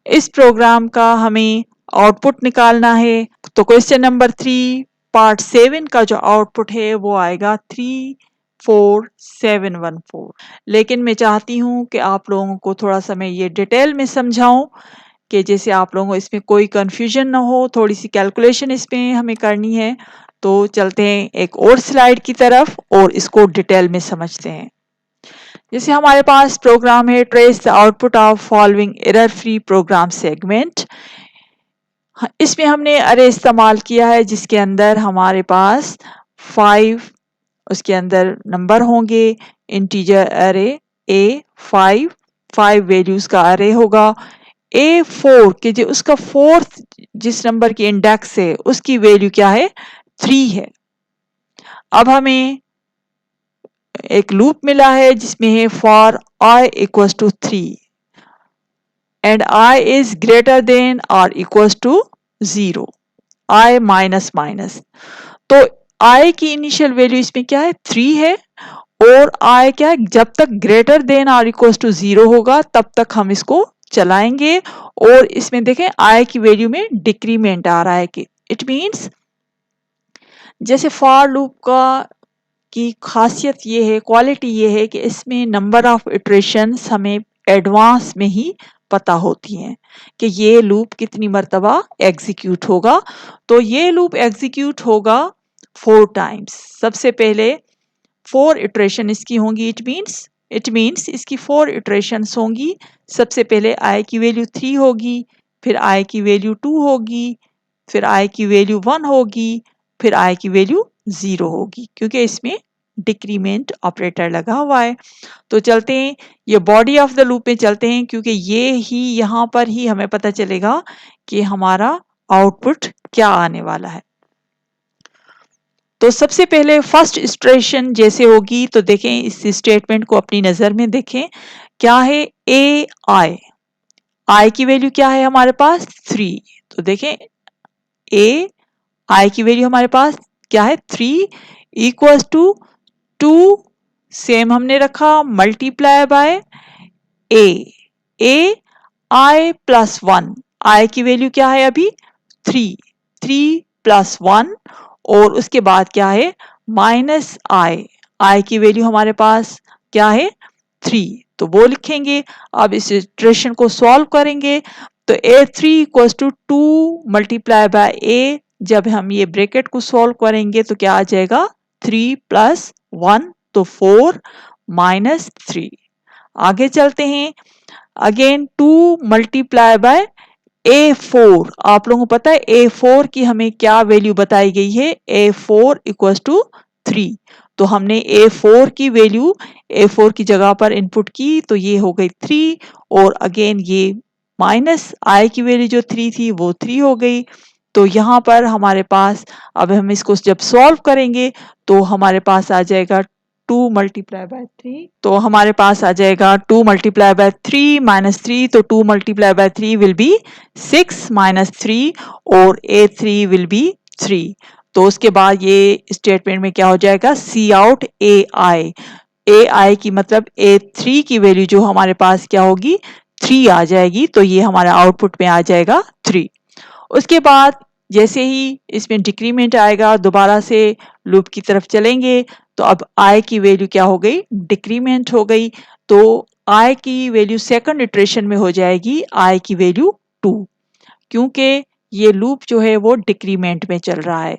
इस प्रोग्राम का हमें आउटपुट निकालना है। तो क्वेश्चन नंबर 3 पार्ट 7 का जो आउटपुट है वो आएगा 34714। लेकिन मैं चाहती हूँ कि आप लोगों को थोड़ा सा मैं ये डिटेल में समझाऊं कि जैसे आप लोगों को इसमें कोई कंफ्यूजन ना हो, थोड़ी सी कैलकुलेशन इसमें हमें करनी है। तो चलते हैं एक और स्लाइड की तरफ और इसको डिटेल में समझते हैं। जैसे हमारे पास प्रोग्राम है trace the output of following error free program segment. इसमें हमने अरे इस्तेमाल किया है जिसके अंदर हमारे पास 5 उसके अंदर नंबर होंगे, इंटीजर अरे A5 वैल्यूज का अरे होगा। A4 के जो उसका फोर्थ जिस नंबर की इंडेक्स है उसकी वैल्यू क्या है, 3 है। अब हमें एक लूप मिला है जिसमें है for i equals to 3। and I is greater than or equals to 0, I minus minus, तो I की इनिशियल वैल्यू इसमें क्या है 3 है, और I क्या है जब तक ग्रेटर देन और इक्वल्स टू 0 होगा तब तक हम इसको चलाएंगे, और इसमें देखें I की वैल्यू में डिक्रीमेंट आ रहा है कि इट मीन्स जैसे फॉर लूप का की खासियत ये है, क्वालिटी ये है कि इसमें नंबर ऑफ इटरेशंस हमें एडवांस में ही पता होती हैं कि ये लूप कितनी मर्तबा एग्जीक्यूट होगा। तो ये लूप एग्जीक्यूट होगा 4 टाइम्स। सबसे पहले 4 इटरेशन इसकी होंगी, इट मीन्स इसकी 4 इटरेशंस होंगी। सबसे पहले आई की वैल्यू 3 होगी, फिर आई की वैल्यू 2 होगी, फिर आई की वैल्यू 1 होगी, फिर आई की वैल्यू 0 होगी, क्योंकि इसमें डिक्रीमेंट ऑपरेटर लगा हुआ है। तो चलते हैं ये बॉडी ऑफ द लूप में चलते हैं, क्योंकि ये ही यहाँ पर ही हमें पता चलेगा कि हमारा आउटपुट क्या आने वाला है। तो सबसे पहले फर्स्ट इटरेशन जैसे होगी तो देखें इस स्टेटमेंट को अपनी नजर में देखें, क्या है ए आई की वैल्यू क्या है हमारे पास 3, तो देखें ए आई की वैल्यू हमारे पास क्या है 3 इक्वल्स टू 2, सेम हमने रखा multiply by A I plus 1, आई की वैल्यू क्या है अभी 3 प्लस 1, और उसके बाद क्या है माइनस आई की वैल्यू हमारे पास क्या है 3, तो वो लिखेंगे। अब इस इटरेशन को सॉल्व करेंगे तो a3 equals to 2 multiply by a, जब हम ये ब्रैकेट को सॉल्व करेंगे तो क्या आ जाएगा 3 प्लस 1, तो 4 माइनस 3। आगे चलते हैं, अगेन 2 मल्टीप्लाई बाय A4, आप लोगों को पता है A4 की हमें क्या वैल्यू बताई गई है, A4 इक्वल्स टू 3, तो हमने A4 की वैल्यू A4 की जगह पर इनपुट की तो ये हो गई 3, और अगेन ये माइनस आई की वैल्यू जो 3 थी वो 3 हो गई। तो यहाँ पर हमारे पास अब हम इसको जब सॉल्व करेंगे तो हमारे पास आ जाएगा 2 मल्टीप्लाई बाय 3, तो हमारे पास आ जाएगा 2 मल्टीप्लाई बाय 3 माइनस 3, तो 2 multiply bye 3 will be 6 minus 3, और A3 विल बी 3। तो उसके बाद ये स्टेटमेंट में क्या हो जाएगा सी आउट ए आई की मतलब A3 की वैल्यू जो हमारे पास क्या होगी 3 आ जाएगी, तो ये हमारे आउटपुट में आ जाएगा 3। उसके बाद जैसे ही इसमें डिक्रीमेंट आएगा दोबारा से लूप की तरफ चलेंगे तो अब आई की वैल्यू क्या हो गई डिक्रीमेंट हो गई, तो आई की वैल्यू सेकंड इटरेशन में हो जाएगी आई की वैल्यू 2, क्योंकि ये लूप जो है वो डिक्रीमेंट में चल रहा है।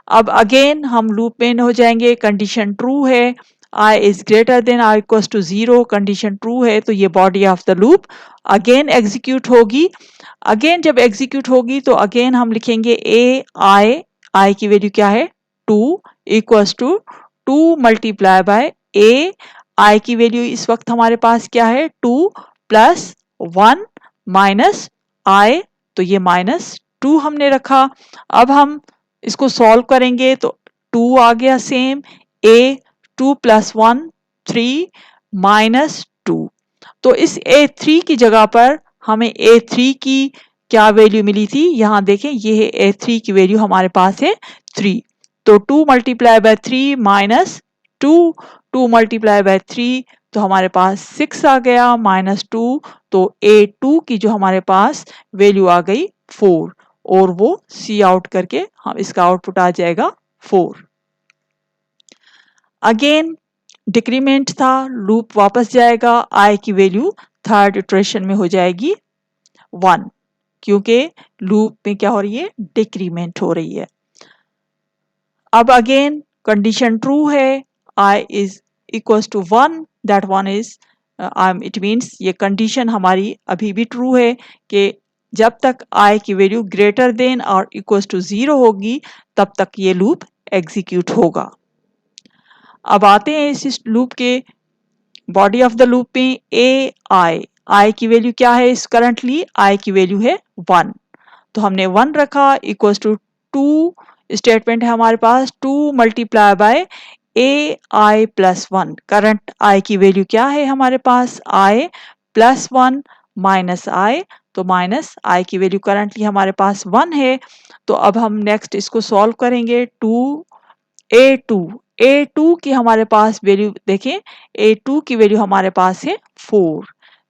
अब अगेन हम लूप में हो जाएंगे, कंडीशन ट्रू है, I is greater than I equals to 0, condition true है, तो ये body of the loop again execute होगी। अगेन जब एग्जीक्यूट होगी तो अगेन हम लिखेंगे ए आई की वैल्यू क्या है 2 इक्वल्स टू 2 मल्टीप्लाई बाय ए, आई की वैल्यू इस वक्त हमारे पास क्या है 2 प्लस 1 माइनस आई, तो ये माइनस 2 हमने रखा। अब हम इसको सॉल्व करेंगे तो 2 आ गया सेम, ए 2 प्लस 1 3 माइनस 2, तो इस A3 की जगह पर हमें A3 की क्या वैल्यू मिली थी, यहाँ देखें ये है A3 की वैल्यू हमारे पास है 3, तो 2 multiply bye 3 minus 2 multiply bye 3, तो हमारे पास 6 आ गया माइनस 2, तो A2 की जो हमारे पास वैल्यू आ गई 4, और वो सी आउट करके हम इसका आउटपुट आ जाएगा 4। अगेन डिक्रीमेंट था, लूप वापस जाएगा, आई की वैल्यू थर्ड इटरेशन में हो जाएगी 1, क्योंकि लूप में क्या हो रही है डिक्रीमेंट हो रही है। अब अगेन कंडीशन ट्रू है, I is equals to 1, that 1 is it means ये कंडीशन हमारी अभी भी ट्रू है कि जब तक आई की वैल्यू ग्रेटर देन और इक्वल्स टू 0 होगी तब तक ये लूप एग्जीक्यूट होगा। अब आते हैं इस लूप के बॉडी ऑफ द लूप में ए आई की वैल्यू क्या है इस करंटली आई की वैल्यू है 1, तो हमने 1 रखा इक्वल्स टू 2, स्टेटमेंट है हमारे पास 2 multiply bye A I plus 1, current I की वैल्यू क्या है हमारे पास आई प्लस 1 माइनस आई, तो माइनस आई की वैल्यू करंटली हमारे पास 1 है। तो अब हम नेक्स्ट इसको सॉल्व करेंगे। ए टू की हमारे पास वैल्यू देखें, ए टू की वैल्यू हमारे पास है 4।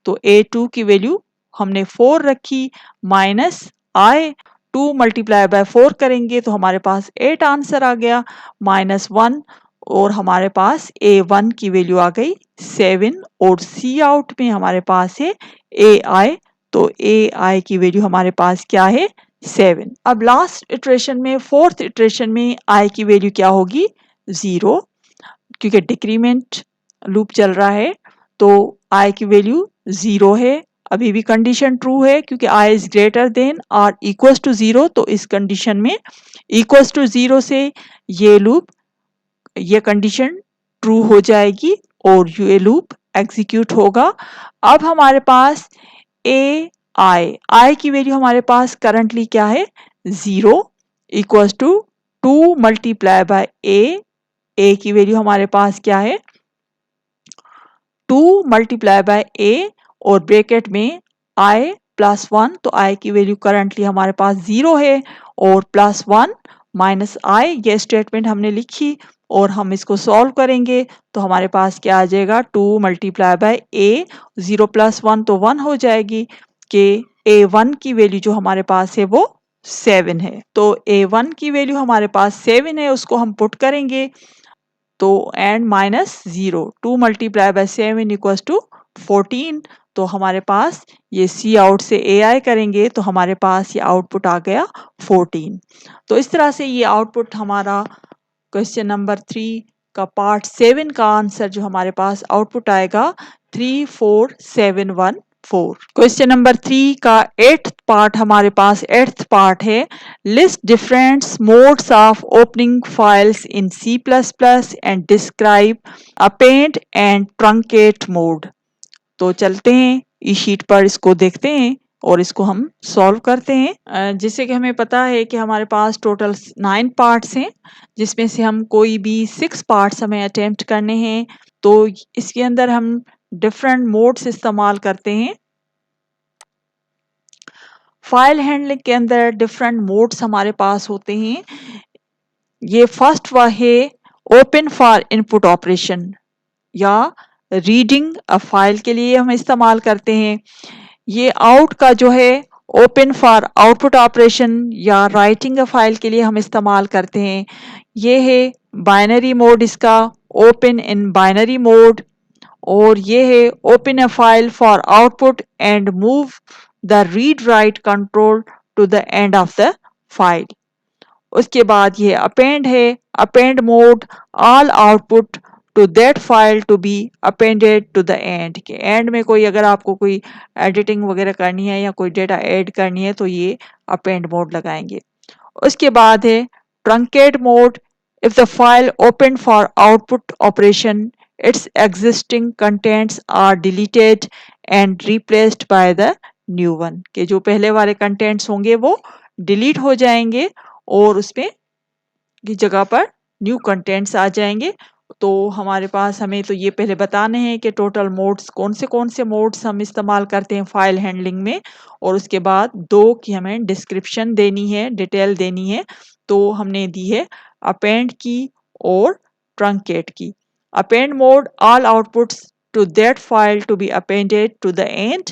तो ए टू की वैल्यू हमने 4 रखी, माइनस आई, 2 मल्टीप्लाई बाय 4 करेंगे तो हमारे पास 8 आंसर आ गया, माइनस 1, और हमारे पास ए वन की वैल्यू आ गई 7, और सी आउट में हमारे पास है ए आई, तो ए आई की वैल्यू हमारे पास क्या है 7। अब लास्ट इटरेशन में, फोर्थ इटरेशन में आई की वैल्यू क्या होगी 0, क्योंकि डिक्रीमेंट लूप चल रहा है, तो आई की वैल्यू 0 है। अभी भी कंडीशन ट्रू है क्योंकि आई इज ग्रेटर देन और इक्वल्स टू 0, तो इस कंडीशन में इक्वल्स टू 0 से ये लूप, ये कंडीशन ट्रू हो जाएगी और ये लूप एग्जीक्यूट होगा। अब हमारे पास ए आई की वैल्यू हमारे पास करंटली क्या है 0, इक्वल्स टू 2 मल्टीप्लाई बाय ए की वैल्यू हमारे पास क्या है 2 मल्टीप्लाई बाय ए, और ब्रैकेट में आई प्लस 1, तो आई की वैल्यू करंटली हमारे पास 0 है, और प्लस 1 माइनस आई, ये स्टेटमेंट हमने लिखी और हम इसको सॉल्व करेंगे तो हमारे पास क्या आ जाएगा 2 मल्टीप्लाई बाय ए, 0 प्लस 1 तो 1 हो जाएगी, कि ए वन की वैल्यू जो हमारे पास है वो 7 है। तो ए वन की वैल्यू हमारे पास 7 है, उसको हम पुट करेंगे, तो and minus 0, 2 multiply by 7 equals to 14, तो हमारे पास ये सी आउट से ए आई करेंगे तो हमारे पास ये आउटपुट आ गया 14। तो इस तरह से ये आउटपुट हमारा क्वेश्चन नंबर 3 का पार्ट 7 का आंसर जो हमारे पास आउटपुट आएगा 34714। क्वेश्चन नंबर 3 का 8th पार्ट हमारे पास 8th पार्ट है, list different modes of opening files in C plus plus and describe append and truncate mode. तो चलते हैं इस शीट पर, इसको देखते हैं और इसको हम सॉल्व करते हैं। जिससे कि हमें पता है कि हमारे पास टोटल 9 पार्ट्स हैं, जिसमें से हम कोई भी 6 पार्ट्स हमें अटेम्प्ट करने हैं। तो इसके अंदर हम डिफरेंट मोड्स इस्तेमाल करते हैं। फाइल हैंडलिंग के अंदर डिफरेंट मोड्स हमारे पास होते हैं। ये फर्स्ट वह है ओपन फॉर इनपुट ऑपरेशन, या रीडिंग अ फाइल के लिए हम इस्तेमाल करते हैं। ये आउट का जो है ओपन फॉर आउटपुट ऑपरेशन या राइटिंग अ फाइल के लिए हम इस्तेमाल करते हैं। ये है बाइनरी मोड, इसका ओपन इन बाइनरी मोड, और ये है open a file for output and move the read write control to the end of the file. उसके बाद ये अपेंड है, append mode, all output to that file to be appended to the end, के end में कोई अगर आपको कोई एडिटिंग वगैरह करनी है या कोई डेटा ऐड करनी है तो ये अपेंड मोड लगाएंगे। उसके बाद है truncate mode, if the file open for output operation its existing contents are deleted and replaced by the new one, के जो पहले वाले कंटेंट्स होंगे वो डिलीट हो जाएंगे और उसमें की जगह पर न्यू कंटेंट्स आ जाएंगे। तो हमारे पास हमें तो ये पहले बताने हैं कि टोटल मोड्स कौन से मोड्स हम इस्तेमाल करते हैं फाइल हैंडलिंग में, और उसके बाद 2 की हमें डिस्क्रिप्शन देनी है, डिटेल देनी है। तो हमने दी है अपेंड की और ट्रंकेट की। Append mode, all outputs to that file to be appended to the end,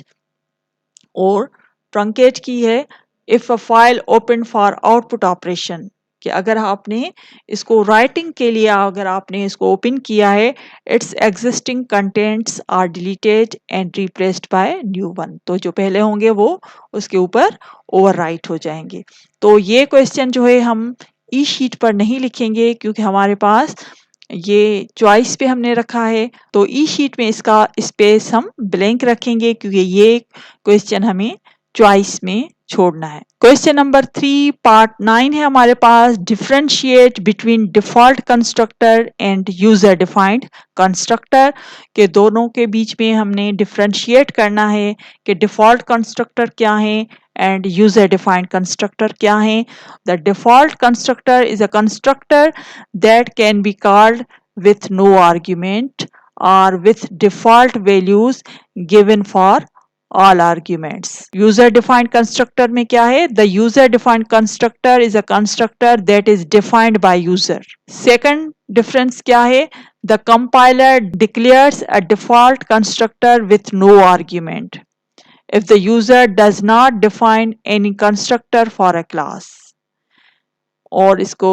और ट्रंकेट की है if a file open for output operation, कि अगर आपने इसको राइटिंग के लिए अगर आपने इसको ओपन किया है, its existing contents are deleted and replaced by new one, तो जो पहले होंगे वो उसके ऊपर ओवरराइट हो जाएंगे। तो ये क्वेश्चन जो है हम ई शीट पर नहीं लिखेंगे क्योंकि हमारे पास ये चॉइस पे हमने रखा है, तो ई शीट में इसका स्पेस हम ब्लैंक रखेंगे क्योंकि ये क्वेश्चन हमें चॉइस में छोड़ना है। क्वेश्चन नंबर 3 पार्ट 9 है हमारे पास, differentiate between default constructor and user defined constructor, के दोनों के बीच में हमने डिफरेंशिएट करना है कि डिफॉल्ट कंस्ट्रक्टर क्या है and user defined constructor क्या है। The default constructor is a constructor that can be called with no argument or with default values given for all arguments. User defined constructor में क्या है? The user defined constructor is a constructor that is defined by user. Second difference क्या है? The compiler declares a default constructor with no argument if the user does not define any constructor for a class. और इसको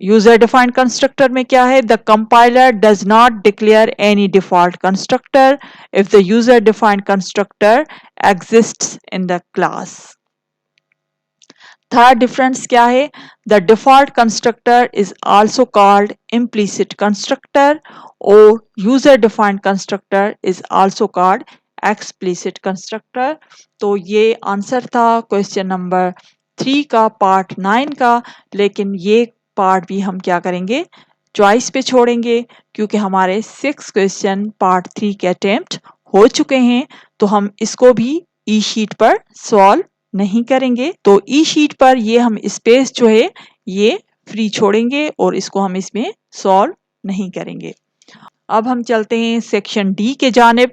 user defined constructor में क्या है? The compiler does not declare any default constructor if the user defined constructor exists in the class. Third difference क्या है? The default constructor is also called implicit constructor और user defined constructor is also called explicit constructor. तो ये answer था question number 3 का part 9 का. लेकिन ये पार्ट भी हम क्या करेंगे? चॉइस पे छोड़ेंगे क्योंकि हमारे 6 क्वेश्चन पार्ट 3 के अटेम्प्ट हो चुके हैं. तो हम इसको भी ई शीट पर सॉल्व नहीं करेंगे. तो ई शीट पर ये हम स्पेस जो है ये फ्री छोड़ेंगे और इसको हम इसमें सॉल्व नहीं करेंगे. अब हम चलते हैं सेक्शन डी के जानिब.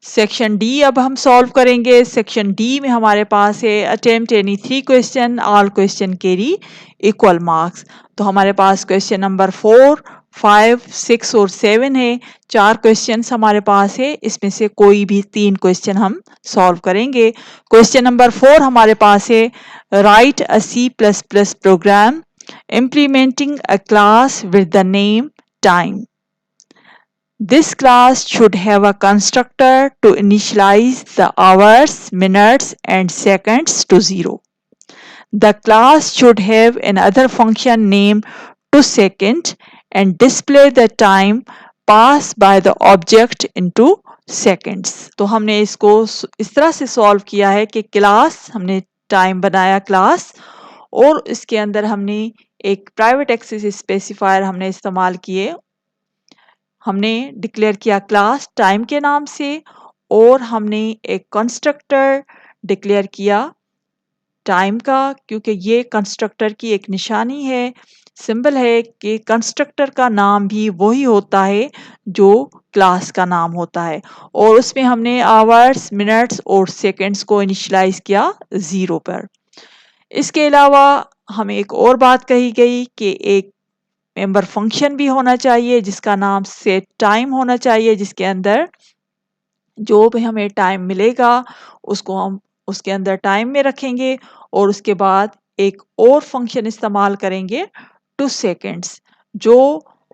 सेक्शन डी अब हम सॉल्व करेंगे. सेक्शन डी में हमारे पास है attempt any 3 question, all question carry equal marks. तो हमारे पास क्वेश्चन नंबर 4, 5, 6 और 7 है. 4 क्वेश्चंस हमारे पास है. इसमें से कोई भी 3 क्वेश्चन हम सॉल्व करेंगे. क्वेश्चन नंबर 4 हमारे पास है write a C++ program implementing a class with the name time. This class should have a constructor to initialize the hours, minutes and seconds to 0. The class should have another function named toSecond and display the time passed by the object into seconds. तो हमने इसको इस तरह से solve किया है कि class हमने टाइम बनाया क्लास और इसके अंदर हमने एक प्राइवेट एक्सेस स्पेसिफायर हमने इस्तेमाल किए. हमने डिक्लेयर किया क्लास टाइम के नाम से और हमने एक कंस्ट्रक्टर डिक्लेयर किया टाइम का क्योंकि ये कंस्ट्रक्टर की एक निशानी है, सिंबल है कि कंस्ट्रक्टर का नाम भी वही होता है जो क्लास का नाम होता है. और उसमें हमने आवर्स, मिनट्स और सेकंड्स को इनिशियलाइज किया 0 पर. इसके अलावा हमें एक और बात कही गई कि एक मेंबर फंक्शन भी होना चाहिए जिसका नाम सेट टाइम होना चाहिए, जिसके अंदर जो भी हमें टाइम मिलेगा उसको हम उसके अंदर टाइम में रखेंगे और उसके बाद एक और फंक्शन इस्तेमाल करेंगे टू सेकेंड्स जो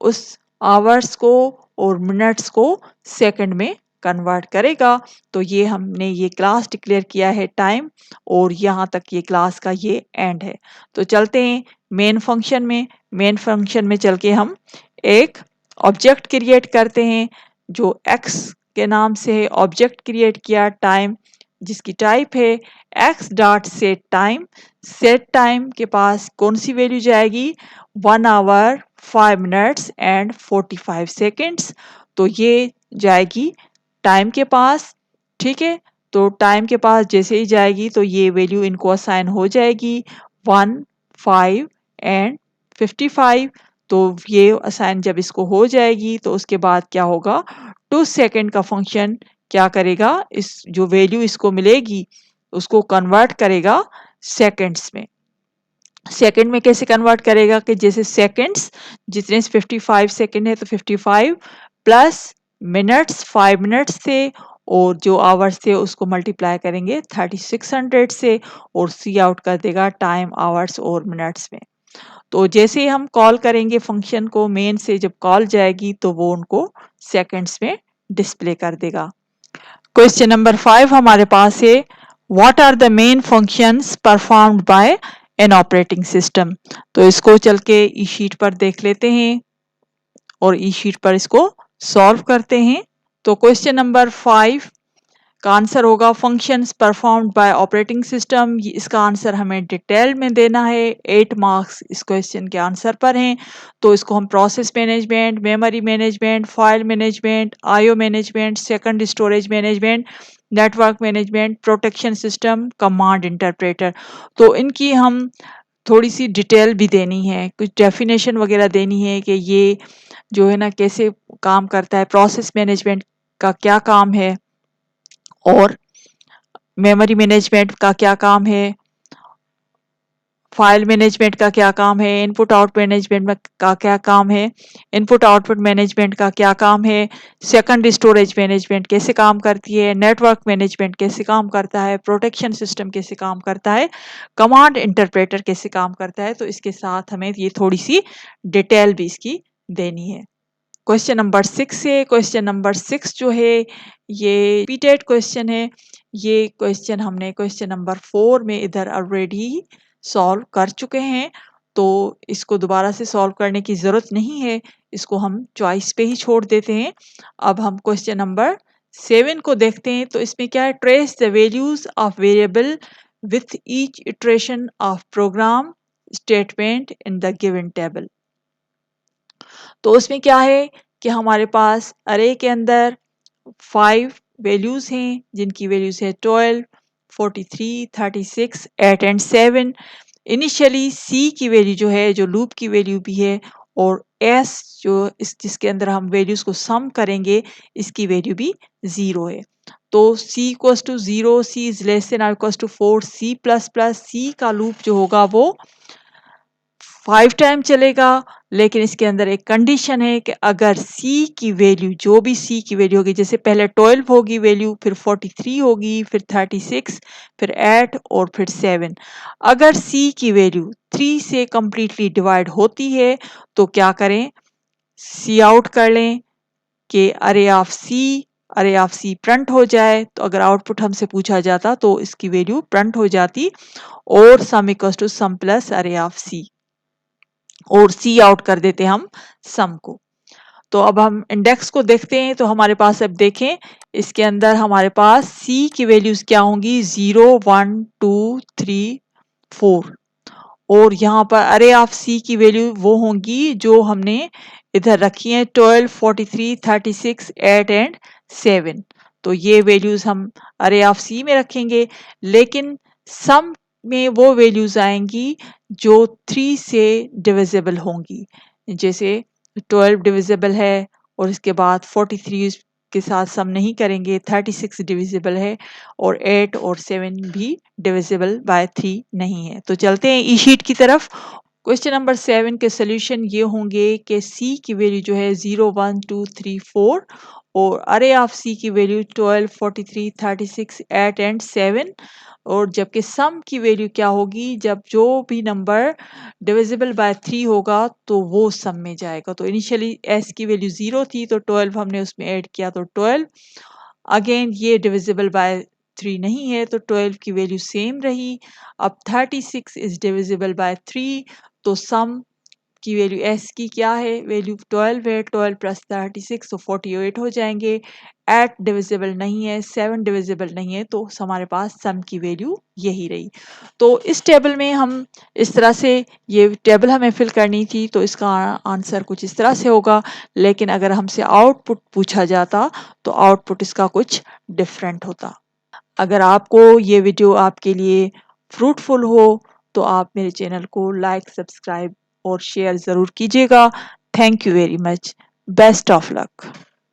उस आवर्स को और मिनट्स को सेकंड में कन्वर्ट करेगा. तो ये हमने ये क्लास डिक्लेयर किया है टाइम और यहाँ तक ये क्लास का ये एंड है. तो चलते हैं मेन फंक्शन में. मेन फंक्शन में चल के हम एक ऑब्जेक्ट क्रिएट करते हैं जो x के नाम से है. ऑब्जेक्ट क्रिएट किया टाइम जिसकी टाइप है x dot set time. Set time के पास कौन सी वैल्यू जाएगी? 1 आवर 5 मिनट्स एंड 45 सेकेंड्स. तो ये जाएगी टाइम के पास. ठीक है, तो टाइम के पास जैसे ही जाएगी तो ये वैल्यू इनको असाइन हो जाएगी 1, 5 एंड 55. तो ये असाइन जब इसको हो जाएगी तो उसके बाद क्या होगा? टू सेकेंड का फंक्शन क्या करेगा? इस जो वैल्यू इसको मिलेगी उसको कन्वर्ट करेगा सेकेंड्स में. सेकेंड में कैसे कन्वर्ट करेगा कि जैसे सेकेंड्स जितने 55 सेकेंड है तो 55 प्लस मिनट्स 5 मिनट्स थे और जो आवर्स थे उसको मल्टीप्लाई करेंगे 3600 से और सी आउट कर देगा टाइम, आवर्स और मिनट्स में. तो जैसे ही हम कॉल करेंगे फंक्शन को मेन से जब कॉल जाएगी तो वो उनको सेकेंड्स में डिस्प्ले कर देगा. क्वेश्चन नंबर 5 हमारे पास है what are the main functions performed by an operating system. तो इसको चल के ई शीट पर देख लेते हैं और ई शीट पर इसको सॉल्व करते हैं. तो क्वेश्चन नंबर 5 का आंसर होगा functions performed bye operating system. इसका आंसर हमें डिटेल में देना है. 8 मार्क्स इस क्वेश्चन के आंसर पर हैं. तो इसको हम process management, memory management, file management, IO management, second storage management, network management, protection system, command interpreter. तो इनकी हम थोड़ी सी डिटेल भी देनी है, कुछ डेफिनेशन वगैरह देनी है कि ये जो है ना कैसे काम करता है, प्रोसेस मैनेजमेंट का क्या काम है और मेमोरी मैनेजमेंट का क्या काम है, फाइल मैनेजमेंट का क्या काम है, इनपुट आउटपुट मैनेजमेंट का क्या काम है, इनपुट आउटपुट मैनेजमेंट का क्या काम है, सेकंड स्टोरेज मैनेजमेंट कैसे काम करती है, नेटवर्क मैनेजमेंट कैसे काम करता है, प्रोटेक्शन सिस्टम कैसे काम करता है, कमांड इंटरप्रेटर कैसे काम करता है। तो इसके साथ हमें ये थोड़ी सी डिटेल भी इसकी देनी है। क्वेश्चन नंबर 6 है। क्वेश्चन नंबर 6 जो है ये रिपीटेड क्वेश्चन है। ये क्वेश्चन हमने क्वेश्चन नंबर 4 में इधर ऑलरेडी सॉल्व कर चुके हैं, तो इसको दोबारा से सॉल्व करने की ज़रूरत नहीं है, इसको हम चॉइस पे ही छोड़ देते हैं। अब हम क्वेश्चन नंबर 7 को देखते हैं। तो इसमें क्या है, trace the values of variable with each iteration of program statement in the given table. तो उसमें क्या है कि हमारे पास अरे के अंदर 5 वैल्यूज हैं जिनकी वैल्यूज है 12, 43, 36, 8 एंड 7। इनिशियली सी की वैल्यू जो है, जो लूप की वैल्यू भी है, और एस जो इस जिसके अंदर हम वैल्यूज को सम करेंगे, इसकी वैल्यू भी 0 है। तो C equals to 0, C is less than और equals to 4, C plus plus, C का लूप जो होगा वो 5 टाइम चलेगा, लेकिन इसके अंदर एक कंडीशन है कि अगर C की वैल्यू, जो भी C की वैल्यू होगी, जैसे पहले 12 होगी वैल्यू, फिर 43 होगी, फिर 36, फिर 8 और फिर 7, अगर C की वैल्यू 3 से कंप्लीटली डिवाइड होती है तो क्या करें, C आउट कर लें कि अरे ऑफ C प्रिंट हो जाए। तो अगर आउटपुट हमसे पूछा जाता तो इसकी वैल्यू प्रिंट हो जाती, और sum equals to sum plus array of C, और सी आउट कर देते हम सम को। तो अब हम इंडेक्स को देखते हैं। तो हमारे पास अब देखें, इसके अंदर हमारे पास सी की वैल्यूज क्या होंगी, 0, 1, 2, 3, 4, और यहाँ पर अरे ऑफ सी की वैल्यू वो होंगी जो हमने इधर रखी है, 12, 43, 36, 8 एंड 7। तो ये वैल्यूज हम अरे ऑफ सी में रखेंगे, लेकिन सम में वो वैल्यूज आएंगी जो 3 से डिविजिबल होंगी। जैसे 12 डिविजिबल है, और इसके बाद 43 के साथ सम नहीं करेंगे, 36 डिविजिबल है, और 8 और 7 भी डिविजिबल बाय 3 नहीं है। तो चलते हैं ई शीट की तरफ। क्वेश्चन नंबर 7 के सोल्यूशन ये होंगे कि सी की वैल्यू जो है 0, 1, 2, 3, 4, और अरे ऑफ सी की वैल्यू 12, 43, 36, 8 एंड 7, और जबकि सम की वैल्यू क्या होगी, जब जो भी नंबर डिविजिबल बाय 3 होगा तो वो सम में जाएगा। तो इनिशियली एस की वैल्यू 0 थी, तो 12 हमने उसमें ऐड किया, तो 12, अगेन ये डिविजिबल बाय 3 नहीं है, तो 12 की वैल्यू सेम रही। अब 36 इज डिविजिबल बाय 3, तो सम की वैल्यू एस की क्या है, वैल्यू 12 है, 12 प्लस 36 तो 48 हो जाएंगे। 8 डिविजिबल नहीं है, 7 डिविजिबल नहीं है, तो हमारे पास सम की वैल्यू यही रही। तो इस टेबल में हम इस तरह से, ये टेबल हमें फिल करनी थी, तो इसका आंसर कुछ इस तरह से होगा, लेकिन अगर हमसे आउटपुट पूछा जाता तो आउटपुट इसका कुछ डिफरेंट होता। अगर आपको ये वीडियो आपके लिए फ्रूटफुल हो तो आप मेरे चैनल को लाइक, सब्सक्राइब और शेयर ज़रूर कीजिएगा। Thank you very much. Best of luck.